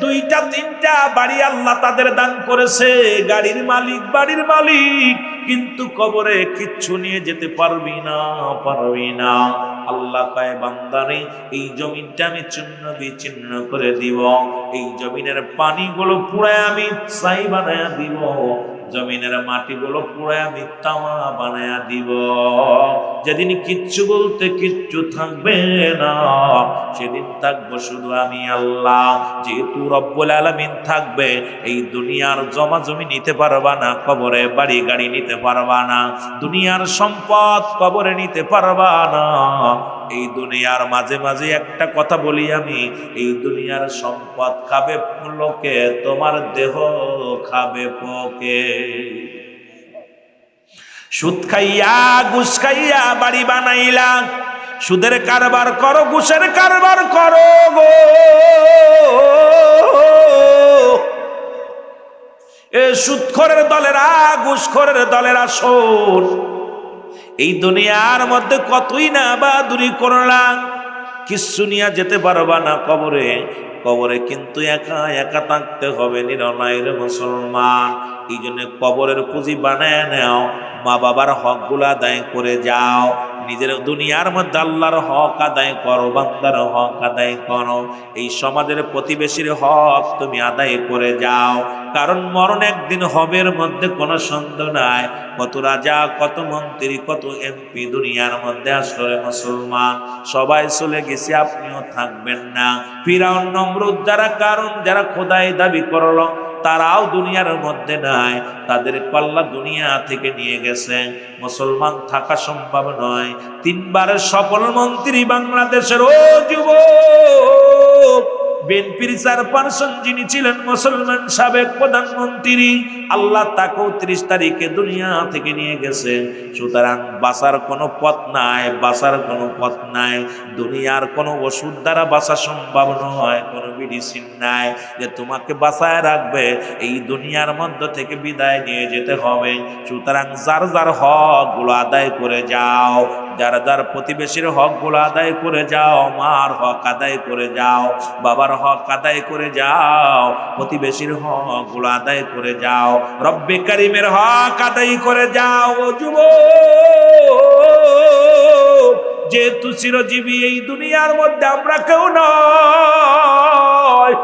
দুইটা তিনটা বাড়ি আল্লাহ তাদের দান করেছে, গাড়ির মালিক বাড়ির মালিক, কিন্তু কবরে কিচ্ছু নিয়ে যেতে পারবি না, পারবি না। আল্লাহ কয় বান্দারে এই জমিনটা আমি চূর্ণ বিচ্ছিন্ন করে দিব, এই জমিনের পানিগুলো পুরায় আমি ছাই বানায়া দিব, জমিনের মাটিগুলো পুরায় আমি তামা বানায়া দিব। যেদিন কিচ্ছু বলতে কিচ্ছু থাকবে না, সেদিন থাকবো শুধু আমি আল্লাহ। যেহেতু রব্বুল আলামিন থাকবে, এই দুনিয়ার জমা জমি নিতে পারবা না, কবরে বাড়ি গাড়ি নিতে পারবা না, দুনিয়ার সম্পদ কবরে নিতে পারবা না। এই দুনিয়ার মাঝে মাঝে একটা কথা বলি আমি, এই দুনিয়ার সম্পদ খাবে লোকে, তোমার দেহ খাবে পোকে। সুদ খাইয়া ঘুষ খাইয়া বাড়ি বানাইলা, সুদের কারবার করো ঘুষের কারবার করো গো, এ সুদখোরের দলেরা ঘুষখোরের দলেরা শোন, এই দুনিয়ার মধ্যে কতই না বাহাদুরি করলাম, কিচ্ছু নিয়ে যেতে পারবা না কবরে। কবরে কিন্তু একা একা থাকতে হবে নিরলয়ের মুসলমান। এই জন্য কবরের পুঁজি বানায় নাও, মা বাবার হকগুলো আদায় করে যাও, নিজের দুনিয়ার মধ্যে আল্লাহর হক আদায় করো, বান্দার হক আদায় করো, এই সমাজের প্রতিবেশীর হক তুমি আদায় করে যাও। কারণ মরণ একদিন হবের মধ্যে কোনো সন্দেহ নাই। কত রাজা, কত মন্ত্রী, কত এমপি দুনিয়ার মধ্যে আসলে মুসলমান, সবাই চলে গেছে, আপনিও থাকবেন না। ফিরাউন নমরুদ যারা কারণ যারা খোদাই দাবি করলো, তারাও দুনিয়ার মধ্যে নাই, তাদের পাল্লা দুনিয়া থেকে নিয়ে গেছে। মুসলমান থাকা সম্ভব নয়। তিনবারের সফল মন্ত্রী বাংলাদেশের, ও যুবক, বিএনপির চেয়ারপারসন যিনি ছিলেন মুসলমান সাবেক প্রধানমন্ত্রী, আল্লাহ তাকেও 30 তারিখে দুনিয়া থেকে নিয়ে গেছে। সুতরাং বাঁচার কোনো পথ নাই, বাঁচার কোনো পথ নাই। দুনিয়ার কোনো ওষুধ দ্বারা বাঁচা সম্ভব নয়, কোনো মেডিসিন নাই যে তোমাকে বাঁচায় রাখবে। এই দুনিয়ার মধ্য থেকে বিদায় নিয়ে যেতে হবে। সুতরাং যার যার হকগুলো আদায় করে যাও, যার যার প্রতিবেশীর হকগুলো আদায় করে যাও, মার হক আদায় করে যাও, বাবার হক আদায় করে যাও, প্রতিবেশীর হকগুলো আদায় করে যাও, রব্বে কারিমের হক আদায় করে যাও। ও যুবক, যেহেতু চিরজীবী এই দুনিয়ার মধ্যে আমরা কেউ নয়,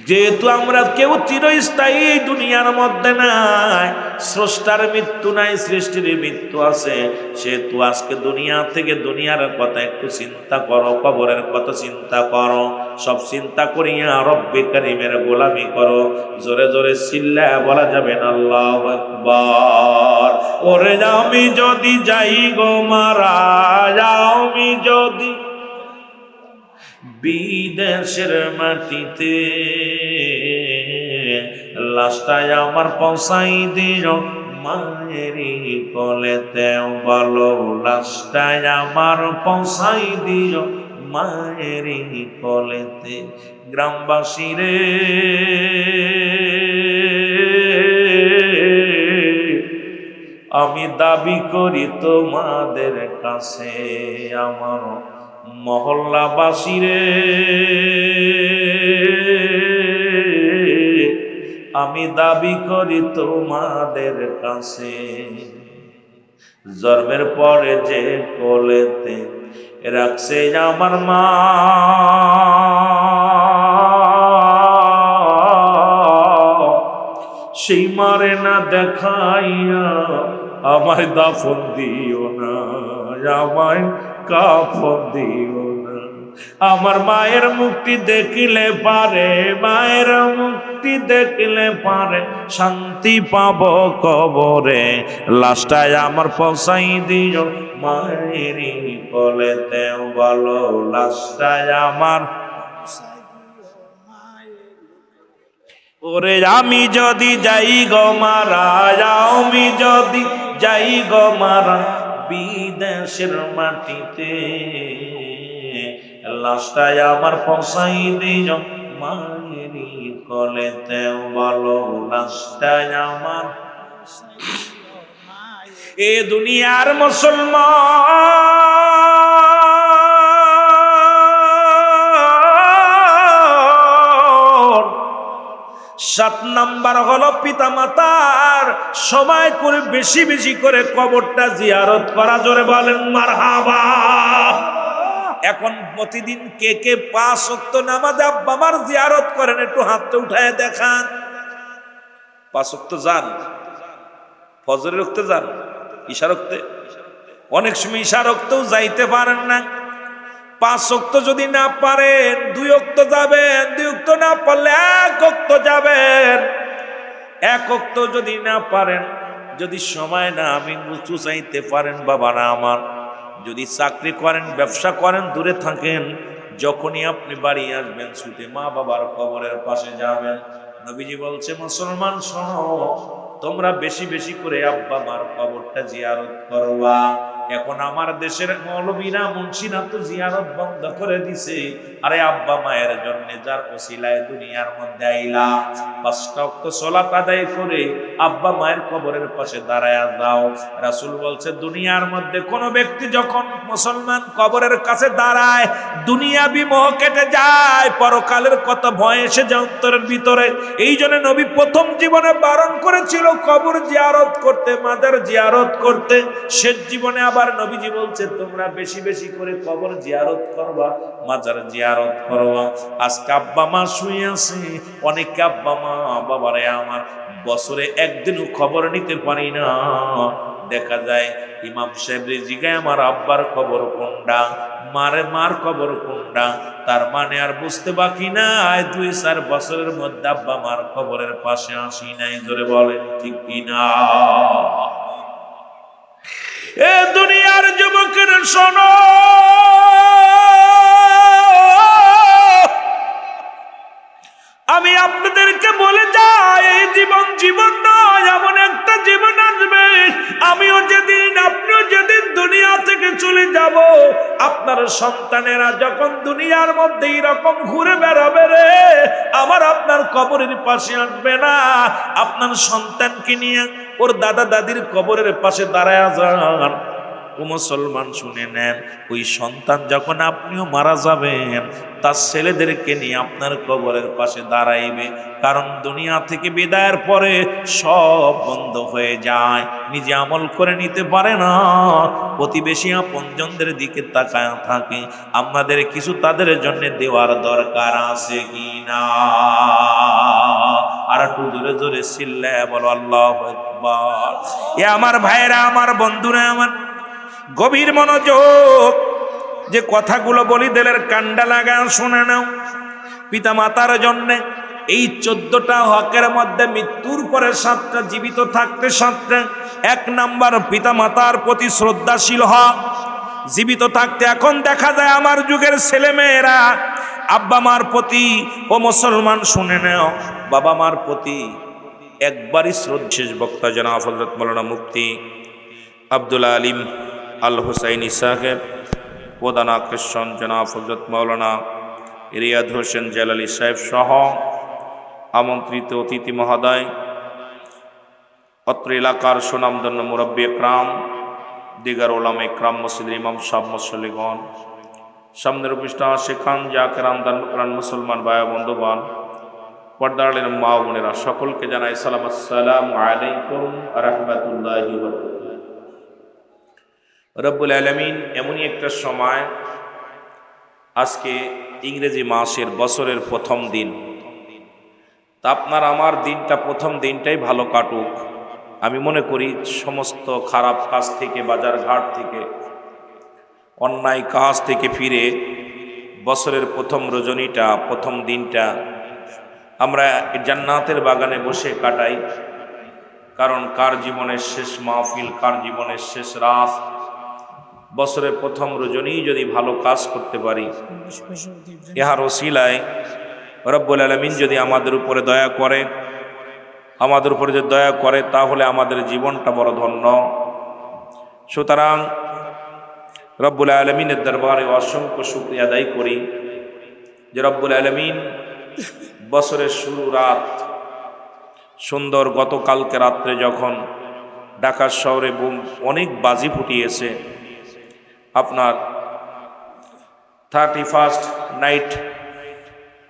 যেহেতু আমরা কেউ চিরস্থায়ী দুনিয়ার মধ্যে নাই, স্রষ্টার মৃত্যু নাই, সৃষ্টির মৃত্যু আছে, সেহেতু আজকে দুনিয়া থেকে দুনিয়ার কথা একটু চিন্তা করো, কবরের কথা চিন্তা করো, সব চিন্তা করিয়া রব্বে কারিমের গোলামি করো। জোরে জোরে চিল্লায়া বলা যাবে না আল্লাহু আকবার। ওরে আমি যদি যাই গো মারা, আমি যদি বিদেশের মাটিতে, লাশটাই আমার পৌঁছাই দিও মায়েরই কোলেতে, বলো লাশটাই আমার পৌঁছাই দিও মায়েরই কোলেতে। গ্রামবাসী রে, আমি দাবি করি তোমাদের কাছে, আমার মহল্লাবাসী রে, আমি দাবি করি তোমাদের কাছে, জন্মের পরে যে কোলেতে রাখছে আমার মা, সেই মারে না দেখাইয়া আমায় দাফন দিও না, আমায় কাফন দিও না। আমার মায়ের মুক্তি দেখিলে পারে, মায়ের মুক্তি দেখিলে পারে, শান্তি পাব কবরে, লাশটায় আমার পৌঁছাই দিও মায়েরই কোলেতে, বলো লাশটায় আমার। ওরে আমি যদি যাই গো মারা, আমি যদি যাই গো মারা বিদেশের মাটিতে, লাশটাই আমার পৌঁছাই দিও মায়েরি কোলেতে, বলো লাশটাই আমার। এ দুনিয়ার মুসলমান, 7 নাম্বার হলো পিতা মাতার সময় করে বেশি বেশি করে কবরটা জিয়ারত করা। জোরে বলেন মারহাবা। এখন প্রতিদিন কে কে 5 ওয়াক্ত নামাজে আব্বা মার জিয়ারত করেন? একটু হাতটা উঠায় দেখান। 5 ওয়াক্ত যান, ফজরের ওয়াক্তে যান, ইশার ওয়াক্তে, অনেক সময় ইশার ওয়াক্তেও যাইতে পারেন না। 5 ওয়াক্ত যদি না পারেন 2 ওয়াক্ত যাবেন, 2 ওয়াক্ত না পারলে 1 ওয়াক্ত যাবেন। 1 ওয়াক্ত যদি না পারেন, যদি সময় না আমি উঁচু চাইতে পারেন বাবারা আমার, যদি চাকরি করেন, ব্যবসা করেন, দূরে থাকেন, যখনই আপনি বাড়ি আসবেন ছুটে মা বাবার কবরের পাশে যাবেন। নবীজি বলছে মুসলমান শোনো, তোমরা বেশি বেশি করে আব্বা মার কবরটা জিয়ারত করবা। এখন আমার দেশের মৌলবীরা মুন্সিরা তো জিয়ারত বন্ধ করে দিছে। আরে আব্বা মায়ের জন্য যার ওসিলায় দুনিয়ার মধ্যে আইলা, 5টা ওয়াক্ত সালাত আদায় করে আব্বা মায়ের কবরের পাশে দাঁড়ায় যাও। রাসূল বলছে দুনিয়ার মধ্যে কোন ব্যক্তি যখন মুসলমান কবরের কাছে দাঁড়ায়, দুনিয়াবি মোহ কেটে যায়, পরকালের কত ভয় এসে যায় অন্তরের ভিতরে। এই জন্য নবী প্রথম জীবনে বারণ করেছিল কবর জিয়ারত করতে, মাজার জিয়ারত করতে। শেষ জীবনে আবার নবীজি বলছে তোমরা বেশি বেশি করে কবর জিয়ারত করবা, মাজার জিয়ারত করবা। আজকে আব্বা মা শুয়ে আছে, অনেক আব্বা মা বাবারে আমার বছরে একদিনও খবর নিতে পারি না। দেখা যায় ইমাম সাহেব জিগায় আমার আব্বার খবর কোনটা, মার খবর কোনটা, তার মানে আর বুঝতে বাকি নাই 2-4 বছরের মধ্যে আব্বা মার খবরের পাশে আসি নাই। জোরে বলেন ঠিক কিনা? এ দুনিয়ার যুবকের শোনো, আমি আপনাদেরকে বলে যাই এই জীবন জীবন নয়, এমন একটা জীবন আসবে আমিও যেদিন আপনিও যেদিন দুনিয়া থেকে চলে যাব, আপনার সন্তানেরা যখন দুনিয়ার মধ্যে এরকম ঘুরে বেড়াবে রে, আমার আপনার কবরের পাশে আসবে না। আপনার সন্তানকে নিয়ে ওর দাদা দাদির কবরের পাশে দাঁড়ায় যান। ও মুসলমান শুনে নেন, ওই সন্তান যখন আপনিও মারা যাবেন, তার ছেলেদেরকে নিয়ে আপনার কবরের পাশে দাঁড়াইবে। কারণ দুনিয়া থেকে বিদায়ের পরে সব বন্ধ হয়ে যায়, নিজে আমল করে নিতে পারে না, প্রতিবেশী আপনজনদের দিকে তাকায় থাকে। আমাদের কিছু তাদের জন্য দেওয়ার দরকার আছে কি না? আর একটু জোরে জোরে চিল্লায় বলো আল্লাহু আকবার। এ আমার ভাইরা, আমার বন্ধুরা, আমার গভীর মনোযোগ, যে কথাগুলো বলি দিলের কান্ডা লাগা শুনে নাও। পিতা মাতার জন্য এই 14টা হকের মধ্যে মৃত্যুর পরে 7টা, জীবিত থাকতে 7টা। 1 নাম্বার পিতা মাতার প্রতি শ্রদ্ধাশীল হক। জীবিত থাকতে এখন দেখা যায় আমার যুগের ছেলে মেয়েরা আব্বা মার প্রতি, ও মুসলমান শুনে নাও, বাবা মার প্রতি একবারই শ্রদ্ধা। শেষ বক্তা জনাব হযরত মাওলানা মুফতি আব্দুল আলিম আল হুসাইনি সাহেব, প্রধান আকর্ষণ জনাব হযরত মাওলানা রিয়াদ হোসেন জালালি সাহেব সহ আমন্ত্রিত অতিথি মহোদয়, অত্র এলাকার সুনামধন্য মুরব্বী একরাম, দিগার ওলামা একরাম, মসজিদের ইমাম সাহেব, মুসল্লিগণ, সামনের উপস্থিত শেখান জাকেরাম দান মুসলমান ভাই বন্ধুগণ, পর্দারের মা বোনেরা, সকলকে জানাই সালাম, আসসালামু আলাইকুম ওয়া রাহমাতুল্লাহি ওয়া বারাকাতুহু। রব্বুল আলামিন এমনই একটা সময়, আজকে ইংরেজি মাসের বছরের প্রথম দিন, তা আপনার আমার দিনটা, প্রথম দিনটাই ভালো কাটুক। আমি মনে করি সমস্ত খারাপ কাজ থেকে, বাজার ঘাট থেকে, অন্যায় কাজ থেকে ফিরে বছরের প্রথম রজনীটা, প্রথম দিনটা আমরা জান্নাতের বাগানে বসে কাটাই। কারণ কার জীবনের শেষ মাহফিল, কার জীবনের শেষ রাত, বছরের প্রথম রজনী যদি ভালো কাজ করতে পারি, ইহার ওসিলায় রব্বুল আলামিন যদি আমাদের উপরে দয়া করে, আমাদের উপরে যদি দয়া করে তাহলে আমাদের জীবনটা বড় ধন্য। সুতরাং রব্বুল আলামিনের দরবারে অসংখ্য শুকরিয়া আদায় করি যে রব্বুল আলামিন বছরের শুরু রাত সুন্দর, গতকালকে রাত্রে যখন ঢাকা শহরে অনেক বাজি ফুটিয়েছে, আপনার 31st নাইট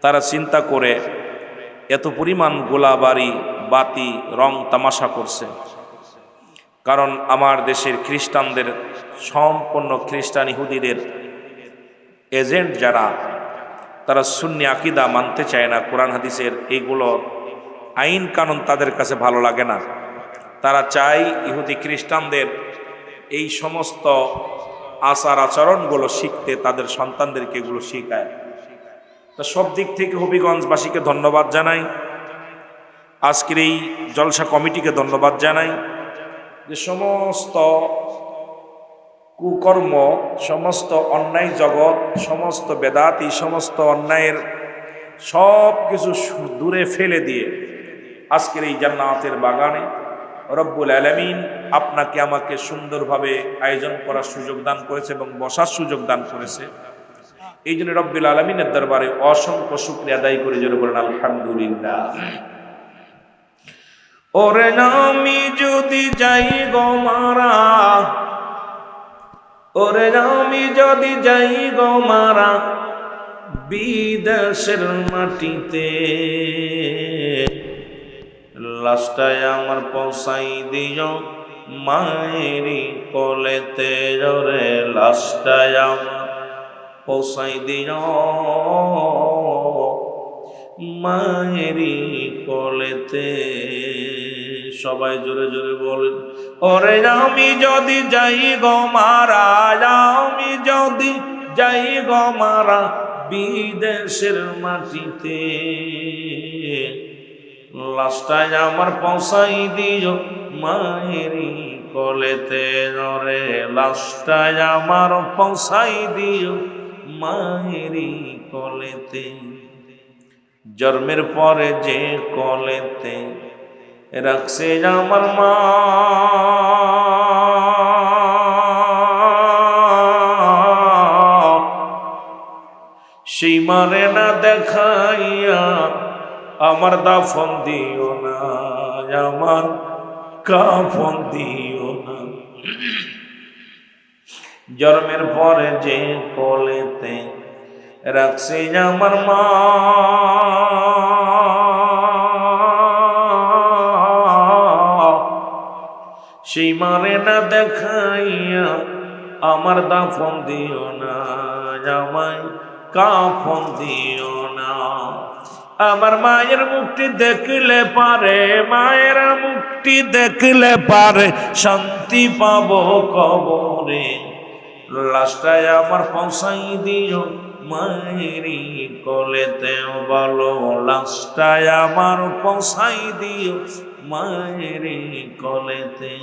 তারা চিন্তা করে এত পরিমাণ গোলাবাড়ি বাতি রং তামাশা করছে। কারণ আমার দেশের খ্রিস্টানদের, সম্পূর্ণ খ্রিস্টান ইহুদিদের এজেন্ট যারা, তারা সুন্নি আকীদা মানতে চায় না। কোরআন হাদিসের এইগুলো আইন কানুন তাদের কাছে ভালো লাগে না। তারা চায় ইহুদি খ্রিস্টানদের এই সমস্ত আচার আচরণগুলো শিখতে, তাদের সন্তানদেরকে এগুলো শেখায়। তা সব দিক থেকে হবিগঞ্জবাসীকে ধন্যবাদ জানাই, আজকের এই জলসা কমিটিকে ধন্যবাদ জানাই যে সমস্ত কুকর্ম, সমস্ত অন্যায় জগৎ, সমস্ত বেদাতি, সমস্ত অন্যায়ের সব কিছু দূরে ফেলে দিয়ে আজকের এই জান্নাতের বাগানে রব্বুল আলামিন আপনাকে আমাকে সুন্দরভাবে আয়োজন করার সুযোগ দান করেছে এবং বসার সুযোগ দান করেছে। এই জন্য রব্বুল আলামিনের দরবারে অসংখ্য শুকরিয়া আদায় করে জোরে বলেন আলহামদুলিল্লাহ। ওরে আমি যদি যাই গো মারা, ওরে আমি যদি যাই গো মারা বিদেশের মাটিতে, লাস্টায় আমার পৌঁছাই দিও মায়েরি কোলেতে, রে লাস্টায় আমার পৌঁছাই দিও মায়েরি কোলেতে। সবাই জোরে জোরে বলেন, ওরে আমি যদি যাই গো মারা, আমি যদি যাই গো মারা বিদেশের মাটিতে, লাস্টায় আমার পৌঁছাই দিও মায়েরি কোলেতে, রে লাস্টায় আমার পৌঁছাই দিও মায়েরি কোলেতে। জন্মের পরে যে কোলেতে রাখছে আমার মা, সেই মারে না দেখাইয়া আমার দাফন দিও না, আমার কাফন দিও না। জন্মের পরে যে কোলেতে রাখছে আমার মা, সেই মারে না দেখাইয়া আমার দাফন দিও না, আমায় কাফন দিও না। আমার মায়ের মুখটি দেখলে পারে, মায়ের মুখটি দেখলে পারে শান্তি পাবো কবরে, লাস্টায় আমার পৌঁছাই দিও মায়েরি কোলেতে, বলো লাস্টায় আমার পৌঁছাই দিও মায়েরি কোলেতে।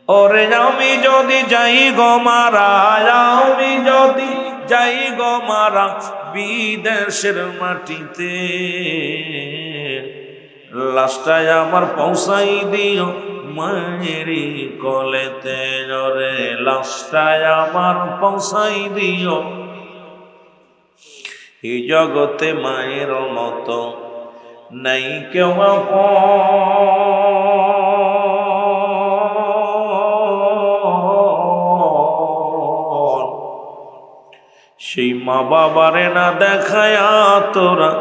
ওরে আমি যদি যাই গো মারা, আমি যদি যাই গো মারা বিদেশের মাটিতে, লাস্টায় আমার পৌঁছাই দিও মায়েরি কোলেতে, রে লাস্টায় আমার পৌঁছাই দিও। এই জগতে মায়ের মতো নাই কেউ আপন, সেই মা বাবারে না দেখায়া তোরা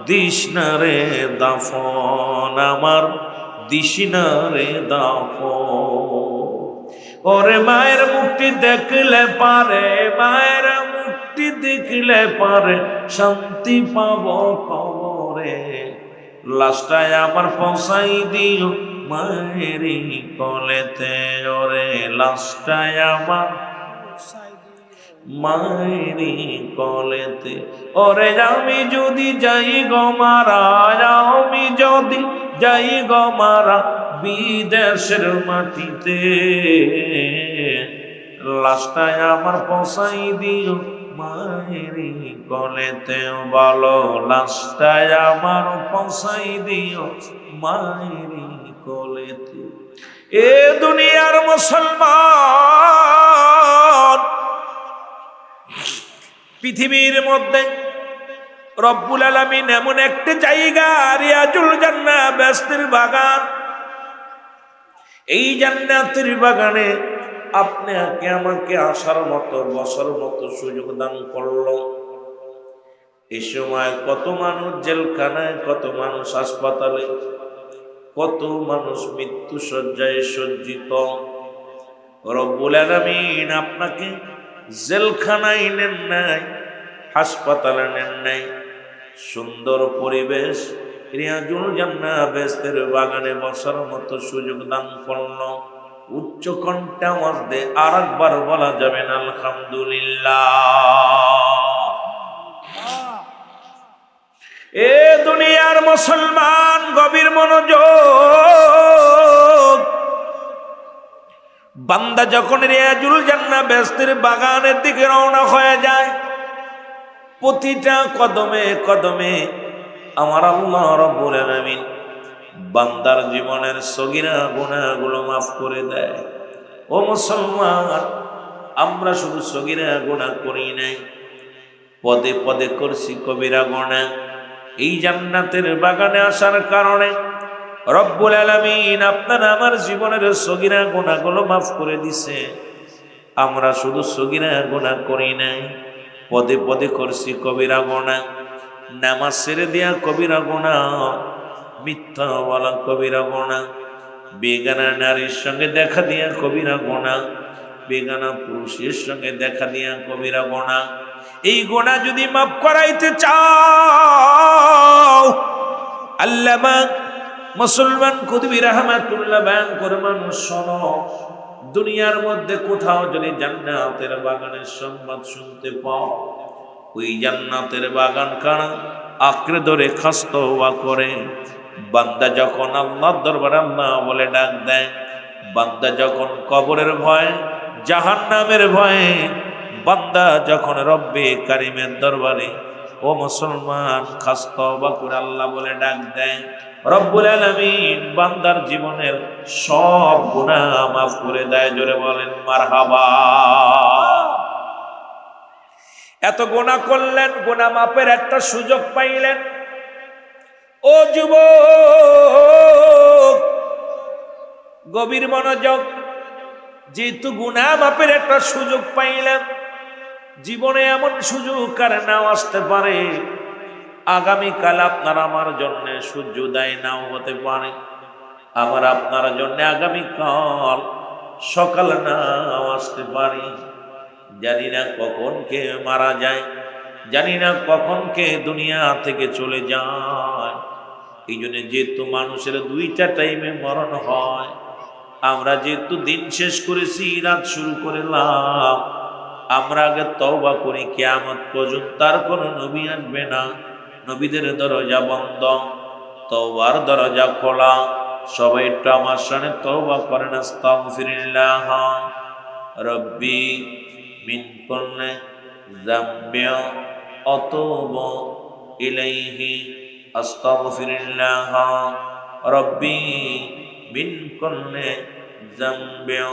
দিস না রে দাফন, আমার দিস না রে দাফন। ওরে মায়ের মুখটি দেখলে পারে, মায়ের মুখটি দেখলে পারে শান্তি পাবো কবরে, লাস্টায় আমার পৌঁছাই দিও মায়েরি কোলেতে, ওরে লাস্টায় আমার মায়েরি কোলেতে। ওরে আমি যদি যাই গো মারা, আমি যদি যাই গো মারা বিদেশের মাটিতে, লাস্টায় আমার পৌঁছাই দিও মায়েরি কোলেতে বলো লাশটায় আমার পৌঁছাই দিও মায়েরি কোলেতে। এ দুনিয়ার মুসলমান, পৃথিবীর মধ্যে রব্বুল আলামিন এমন একটি জায়গা রিয়াজুল জান্নাহ বেহেশতের বাগান, এই জান্নাতের বাগানে আপনাকে আমাকে আসার মতো বসার মতো সুযোগ দান করলো। এই সময় কত মানুষ জেলখানায়, কত মানুষ হাসপাতালে, কত মানুষ মৃত্যু শয্যায় সজ্জিত। রব্বুল আলামিন আপনাকে জেলখানায় নেন নাই, হাসপাতালে নেন নাই, সুন্দর পরিবেশ রিয়াজুল জান্নাহ বেহেশতের বাগানে বসার মতো সুযোগ দান করলো। উচ্চ কণ্ঠে আওয়াজ দিয়ে আর একবার বলা যাবে না আলহামদুলিল্লাহ। এ দুনিয়ার মুসলমান, গভীর মনোযোগ। বান্দা যখন রিয়াজুল জান্নাহ বেহেশতের বাগানের দিকে রওনা হয়ে যায়, প্রতিটা কদমে কদমে আমার আল্লাহ রাব্বুল আলামিন বান্দার জীবনের সগীরা গুনাহগুলো মাফ করে দেয়। ও মুসলমান, আমরা শুধু সগীরা গুনাহ করি নাই, পদে পদে করছি কবিরা গুনাহ। এই জান্নাতের বাগানে আসার কারণে রব্বুল আলামিন আপনার আমার জীবনের সগীরা গুনাহগুলো মাফ করে দিছে। আমরা শুধু সগীরা গুনাহ করি নাই, পদে পদে করছি কবিরা গুনাহ। নামাজ ছেড়ে দেয়া কবিরা গুনাহ, মিথ্যা বলা কবিরা গুনাহ, বেগানা নারীর সঙ্গে দেখা দিয়া কবিরা গুনাহ, বেগানা পুরুষের সঙ্গে দেখা দিয়া কবিরা গুনাহ। এই গুনাহ যদি মাফ করাইতে চাও, আল্লামা মুসলমান কুতুবী রাহমাতুল্লাহ বয়ান করে, মানুষ শোনো, দুনিয়ার মধ্যে কোথাও যদি জান্নাতের বাগানের সংবাদ শুনতে পাও, ওই জান্নাতের বাগান কানা আঁকড়ে ধরে খাস্তওয়া করে বান্দা যখন আল্লাহর দরবারে আল্লাহ বলে ডাক দেয়, বান্দা যখন কবরের ভয়, জাহান্নামের ভয়ে, বান্দা যখন রব্বে কারিমের দরবারে ও মুসলমান খাস্তওয়া করে আল্লাহ বলে ডাক দেয়, রব্বুল আলামিন বান্দার জীবনের সব গুনাহ মাফ করে দেয়। জোরে বলেন মারহাবা। এত গুনাহ করলেন, গুনাহ মাপের একটা সুযোগ পাইলেন। ও যুবক, গভীর মনোযোগ। যেহেতু গুনাহ মাপের একটা সুযোগ পাইলেন, জীবনে এমন সুযোগ আর নাও আসতে পারে, আগামীকাল আপনার আমার জন্য সূর্যোদয় নাও হতে পারে, আমার আপনার জন্য আগামীকাল সকাল নাও আসতে পারে। জানি না কখন কে মারা যায়, জানি না কখন কে দুনিয়া থেকে চলে যায়। এই জন্য যেহেতু মানুষের দুইটা টাইমে মরণ হয়, আমরা যেহেতু দিন শেষ করেছি, রাত শুরু করলাম, আমরা আগে তওবা করি। কিয়ামত পর্যন্ত আর কোনো নবী আসবে না, নবীদের দরজা বন্ধ, তওবার দরজা খোলা। সবাই একটু আমার সামনে তওবা করেন। আস্তাগফিরুল্লাহ রব্বি মিন কুল্লি যামবিন আতুবু ইলাইহি। আস্তাগফিরুল্লাহ রব্বি মিন কুল্লি যামবিন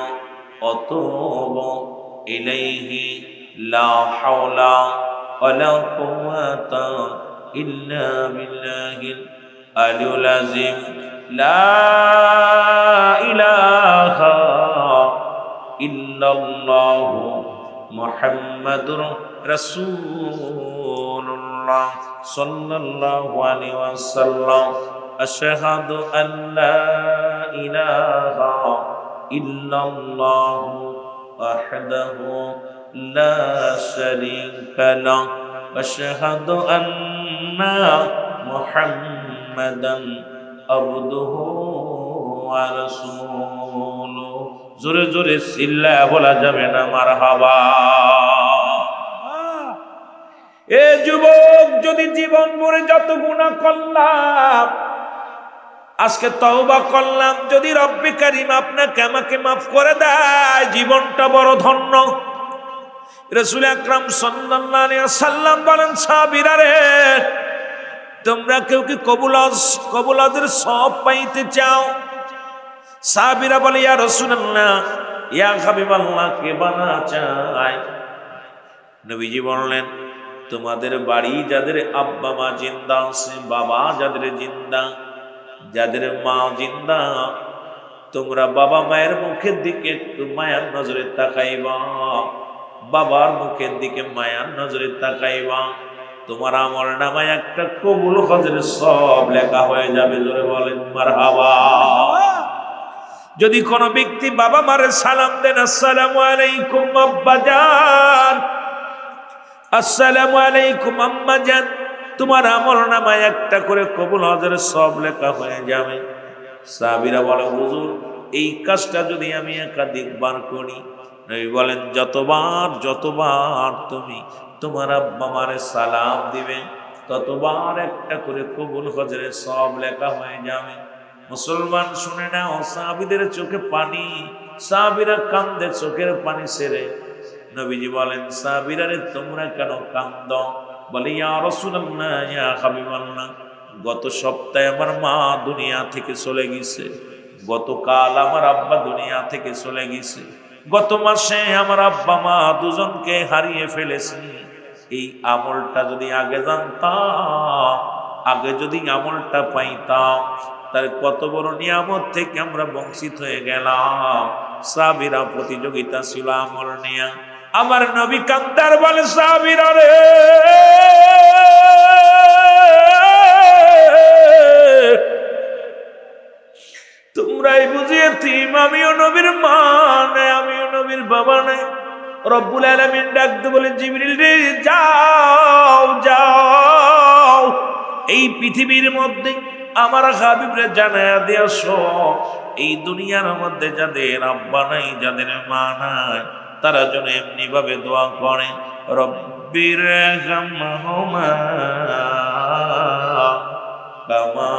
আতুবু ইলাইহি। লা হাওলা ওয়ালা কুওয়াতা ইল্লা বিল্লাহিল আলিয়্যিল আযীম। লা ইলাহা ইল্লাল্লাহু মুহাম্মাদুর রাসূলুল্লাহ সাল্লাল্লাহু আলাইহি ওয়াসাল্লাম। আশহাদু আল্লা ইলাহা ইল্লাল্লাহু ওয়াহদাহু লা শারীকা লাহু ওয়া আশহাদু আন্না মুহাম্মাদান আবদুহু ওয়া রাসূলুহু। জোরে জোরে চিল্লায়া বলা যাবে না মারহাবা। এ যুবক, যদি জীবন ভরে যত গুনাহ করলাম, আজকে তওবা করলাম, যদি রব্বে কারীম আপনাকে আমাকে মাফ করে দেয়, জীবনটা বড় ধন্য। রাসূল আকরাম সাল্লাল্লাহু আলাইহি ওয়াসাল্লাম বলেন, সাহাবীরা রে, তোমরা কেউ কি কবুলাদের সব পাইতে চাও? সাহাবীরা বলে, ইয়া রাসূলুল্লাহ, ইয়া হাবিবাল্লাহ, কে বানা চায়? নবীজি বললেন, তোমাদের বাড়ি যাদের আব্বা মা জিন্দা আছে, বাবা যাদের জিন্দা, যাদের মা জিন্দা, তোমরা বাবা মায়ের মুখের দিকে একটু মায়ার নজরে তাকাইবা, বাবার মুখের দিকে মায়ার নজরে তাকাইবা, তোমার আমল নামায় একটা কবুল হজের সব লেখা হয়ে যাবে। জোরে বলেন মারহাবা। যদি কোনো ব্যক্তি বাবা মারে সালাম দেন, আসসালামু আলাইকুম আব্বাজান, আসসালামু আলাইকুম আম্মাজান, তোমার আমল নামায় একটা করে কবুল হজের সব লেখা হয়ে যাবে। সাহাবীরা বলে, হুজুর, এই কাজটা যদি আমি একাধিকবার করি? নবী বলেন, যতবার তুমি তোমার আব্বা মারে সালাম দিবে, ততবার একটা করে কবুল হজের সব লেখা হয়ে যাবে। মুসলমান শুনে নাও, সাহাবীদের চোখে পানি, সাহাবীরা কান্দে চোখের পানি ছেড়ে। নবীজি বলেন, সাহাবীরা রে, তোমরা কেন কান্দ? বলে, ইয়া রাসূলুল্লাহ, ইয়া হাবিবাল্লাহ, গত সপ্তাহে আমার মা দুনিয়া থেকে চলে গেছে, গতকাল আমার আব্বা দুনিয়া থেকে চলে গেছে, গত মাসে আমার আব্বা মা দুজনকে হারিয়ে ফেলেছি। এই আমলটা যদি আগে জানতাম, আগে যদি আমলটা পাইতাম, তার কত বড় নিয়ামত থেকে আমরা বঞ্চিত হয়ে গেলাম। সাহাবীরা প্রতিযোগিতা ছিল আমল নিয়ে। আমার নবী কান্দার বলে, সাহাবীরা রে, তোমরাই বুঝিয়ে থিম, আমিও নবীর মা নাই, আমিও নবীর বাবা নাই। রব্বুল আলামিন ডাকতে বলে, জিবরিল রে, যাও যাও, এই পৃথিবীর মধ্যে আমার হাবিবরে জানায়া দিয়ে আসো, এই দুনিয়ার মধ্যে যাদের আব্বা নাই, যাদের মা নাই, তারা যেন এমনি ভাবে দোয়া করে, রব্বির হামহুমা কামা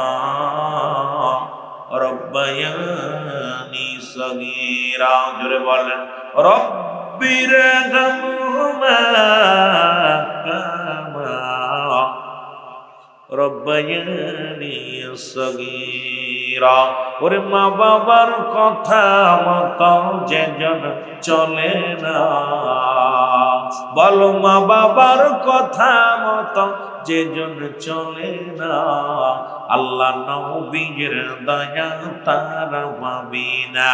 রব্বায়ানি সগীরা। জোরে বলেন, রব্বির হামহুমা কামা রব্বায়ানি সগীরা। ওরে মা বাবার কথা মতো যেজন চলে না, বলো মা বাবার কথা মতো যেজন চলে না, আল্লাহ নবীর দয়া তারা পাবি না।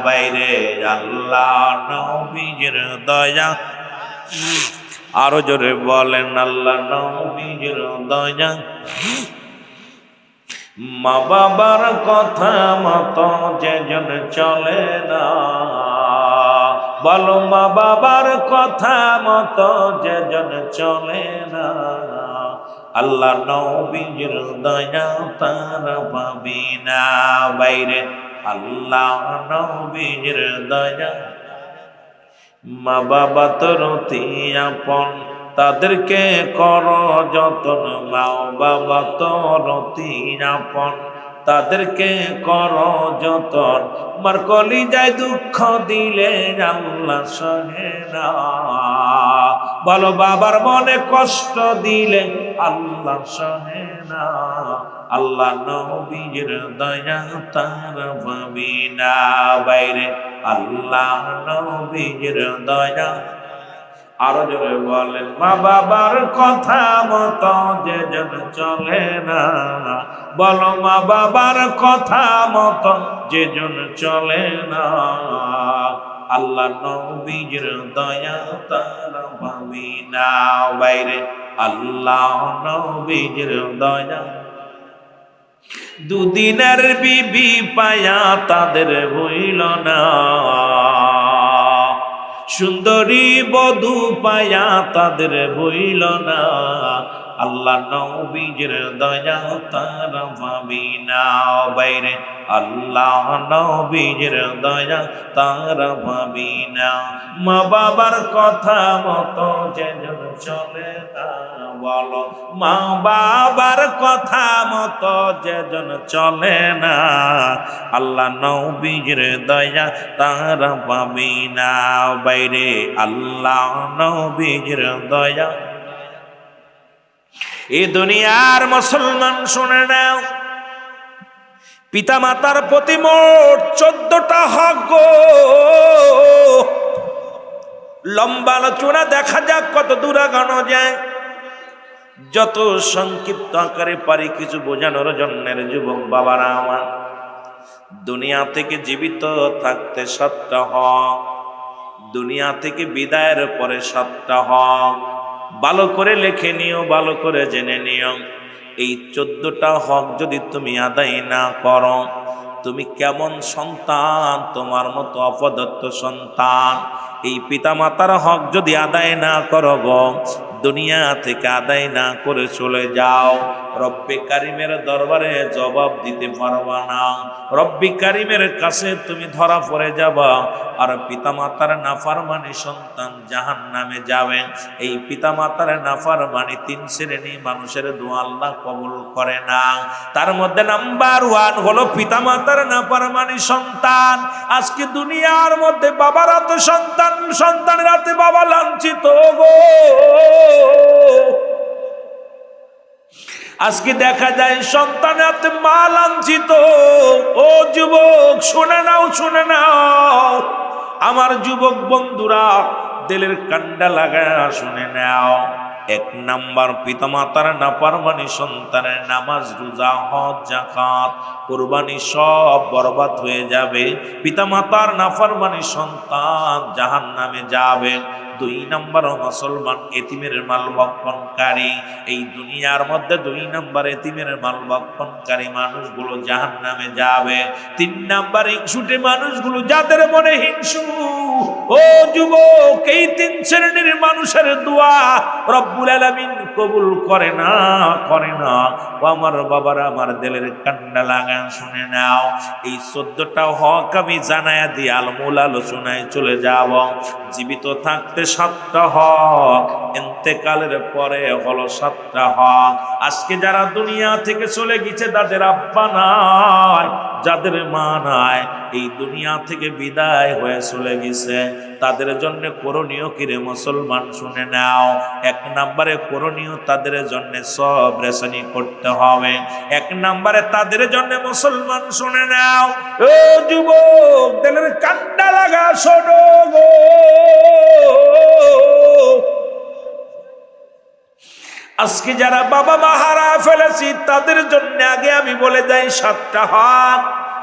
বাইরে আল্লাহ নবীর দয়া, আরো জোরে বলেন, আল্লাহ নবীর দয়া। মা বাবার কথা মতো যেজন চলে না, বলো মা বাবার কথা মতো যেজন চলে না, আল্লাহ নবীর দয়া তারা পাবি না। বাইরে আল্লাহ নবীর দয়া। মা বাবা তোর অতি আপন, তাদেরকে কর যতন, মা বাবা তোর অতি আপন, তাদেরকে কর যতন, মার কলিজায় দুঃখ দিলে আল্লাহ সহে না, বলো বাবার মনে কষ্ট দিলে আল্লাহ সহে না, আল্লাহ নবীর দয়া তারা পাবি না। বাইরে আল্লাহ নবীর দয়া। আরো জোরে বলেন, মা বাবার কথা মতো যেজন চলে না, বলো মা বাবার কথা মতো যেজন চলে না, আল্লাহ নবীর দয়া তারা পাবি না। বাইরে আল্লাহ নবীর দয়া। দুদিনের বিবি পায়া তাদের হইল না, সুন্দরী বধূ পায়া তাদের হইল না, আল্লাহ নবীজির দয়া তারা পাবি না বাইরে, আল্লাহ নবীজির দয়া তারা পাবি না। মা বাবার কথা মতো যেজন চলে না, বলো মা বাবার কথা মতো যেজন চলে না, আল্লাহ নবীজির দয়া তারা পাবি না বাইরে, আল্লাহ নবীজির দয়া। এই দুনিয়ার মুসলমান শুনে নাও, পিতা মাতার প্রতি মোট 14টা হক গো। লম্বা আলোচনা দেখা যাক কত দূর আগানো যায়। যত সংক্ষিপ্ত আকারে পারি কিছু বোঝানোর জন্যের যুবক বাবারা আমার, দুনিয়া থেকে জীবিত থাকতে 7টা হক, দুনিয়া থেকে বিদায়ের পরে 7টা হক। ভালো করে লিখে নিও, ভালো করে জেনে নিও। এই 14টা হক যদি তুমি আদায় না করো, তুমি কেমন সন্তান, তোমার মতো অপদত্ত সন্তান। এই পিতা মাতার হক যদি আদায় না করো গো, দুনিয়া থেকে আদায় না করে চলে যাও, রব্বে কারিমের দরবারে জবাব দিতে পারবা না। রব্বে কারিমের কাছে তুমি ধরা পড়ে যাবা। আর পিতা মাতার নাফরমানি সন্তান জাহান্নামে যাবে। এই পিতা মাতার নাফরমানি 3 শ্রেণী মানুষের দোয়া আল্লাহ কবুল করে না। তার মধ্যে নাম্বার 1 হলো পিতা মাতার নাফরমানি সন্তান। আজকে দুনিয়ার মধ্যে বাবার হাতে সন্তান, সন্তানের হাতে বাবা লাঞ্ছিত গো। আজকে দেখা যায় সন্তানের হাতে মা লাঞ্ছিত। ও যুবক শুনে নাও, শুনে নাও আমার যুবক বন্ধুরা, দিলের কান্ডা লাগায় শুনে নাও। 1 নাম্বার পিতামাতার নাফরমানি সন্তানের নামাজ, রোজা, হজ, যাকাত, কুরবানি সব বরবাদ হয়ে যাবে। পিতামাতার নাফরমানি সন্তান জাহান্নামে যাবে। 2 নাম্বার মুসলমান এতিমের মাল ভক্ষণকারী। এই দুনিয়ার মধ্যে 2 নাম্বার এতিমের মাল ভক্ষণকারী মানুষগুলো জাহান্নামে যাবে। 3 নাম্বার হিংসুটে মানুষগুলো, যাদের মনে হিংসু। ও যুবক, এই 3 শ্রেণীর মানুষের দোয়া রব্বুল আলামিন কবুল করে না, করে না। ও আমার বাবারা, আমার দিলের কান্ডা লাগান শুনে নাও। এই 14টা হক আমি জানায়া দিয়ে আলমূল আলোচনায় চলে যাব। জীবিত থাকতে 7টা হক, ইন্তেকালের পরে হলো 7টা হক। আজকে যারা দুনিয়া থেকে চলে গেছে, যাদের আব্বা নাই, যাদের মা নাই, এই দুনিয়া থেকে বিদায় হয়ে চলে গেছে, তাদের জন্য করণীয় কিরে মুসলমান শুনে নাও। 1 নম্বরে করণীয়, তাদের জন্য সব রেশনি করতে হবে। 1 নম্বরে তাদের জন্য মুসলমান শুনে নাও। ও যুবক, দিলের কান্ডা লাগা শোনো গো। আজকে যারা বাবা মা হারা ফেলেছি, তাদের জন্য আগে আমি বলে যাই 7টা হক।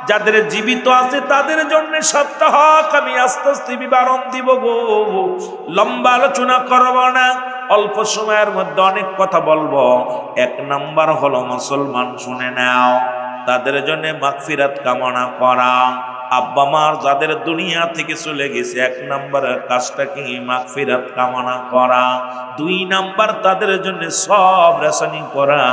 যাদের জীবিত আছে তাদের জন্য 7টা হক আমি আস্তে আস্তে বিবরণ দিব গো। লম্বা আলোচনা করব না, অল্প সময়ের মধ্যে অনেক কথা বলবো। 1 নাম্বার হলো মুসলমান শুনে নাও, তাদের জন্য মাগফিরাত কামনা করা। আব্বা মার যাদের দুনিয়া থেকে চলে গেছে, 1 নম্বরের কাজটা কি মাগফিরাত কামনা করা। 2 নাম্বার তাদের জন্য সব রেশনি করা।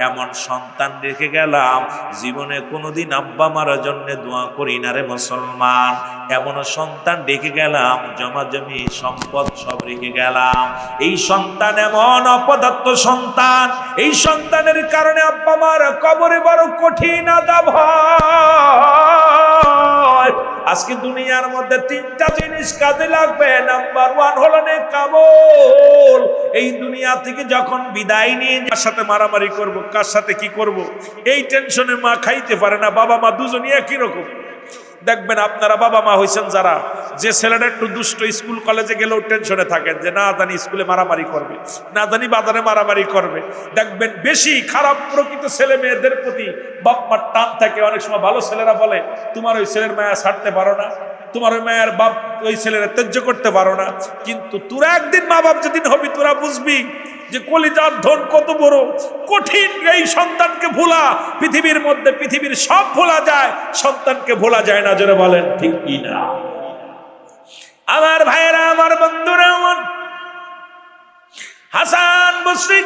এমন সন্তান রেখে গেলাম, জীবনে কোনোদিন আব্বা মার জন্য দোয়া করি না রে মুসলমান। এমন সন্তান রেখে গেলাম, জমা জমি সম্পদ সব রেখে গেলাম। এই সন্তান এমন অপদার্থ সন্তান, এই সন্তানের কারণে আব্বা মার কবরে বড় কঠিন আযাব হয়। আজকে দুনিয়ার মধ্যে 3টা জিনিস কাজে লাগবে। নাম্বার 1 হলো নেক আমল। এই দুনিয়া থেকে যখন বিদায় নিয়ে, কার সাথে মারামারি করব, কার সাথে কি করব, এই টেনশনে মা খাইতে পারে না। বাবা মা দুজনই একই রকম। দেখবেন আপনারা বাবা মা হয়েছেন যারা, যে ছেলেটা একটু দুষ্ট, স্কুল কলেজে গেলেও টেনশনে থাকেন যে না জানি স্কুলে মারামারি করবে, না জানি বাজারে মারামারি করবে। দেখবেন বেশি খারাপ প্রকৃত ছেলে মেয়েদের প্রতি বাপ মার টান থাকে। অনেক সময় ভালো ছেলেরা বলে তোমার ওই ছেলের মায়া ছাড়তে পারো না, তোমার ওই মায়ের বাপ ওই ছেলেরা ত্যায্য করতে পারো না। কিন্তু তোরা একদিন মা বাপ যেদিন হবি, তোরা বুঝবি যে কলিজার ধন কত বড় কঠিন। এই সন্তানকে ভোলা, পৃথিবীর মধ্যে পৃথিবীর সব ভোলা যায়, সন্তানকে ভোলা যায় না। জোরে বলেন ঠিক কি না? আমার ভাইয়েরা, আমার বন্ধুরা, আমার হাসান বসরি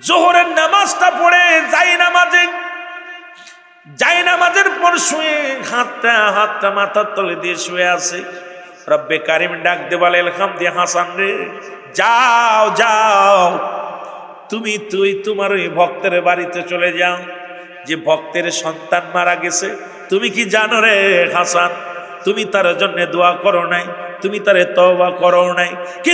জোহরের নামাজটা পড়ে যাই নামাজের পর শুয়ে হাতটা মাথার তলে দিয়ে শুয়ে আছে। রব্বে কারিম ডাক দে বলে এলহাম দিয়ে, হাসান রে যাও যাও, তুই তোমার ওই ভক্তের বাড়িতে চলে যাও, যে ভক্তের সন্তান মারা গেছে। তুমি কি জানো রে হাসান, তুমি তার জন্য দোয়া করো নাই, তুমি তারে তওবা করো নাই।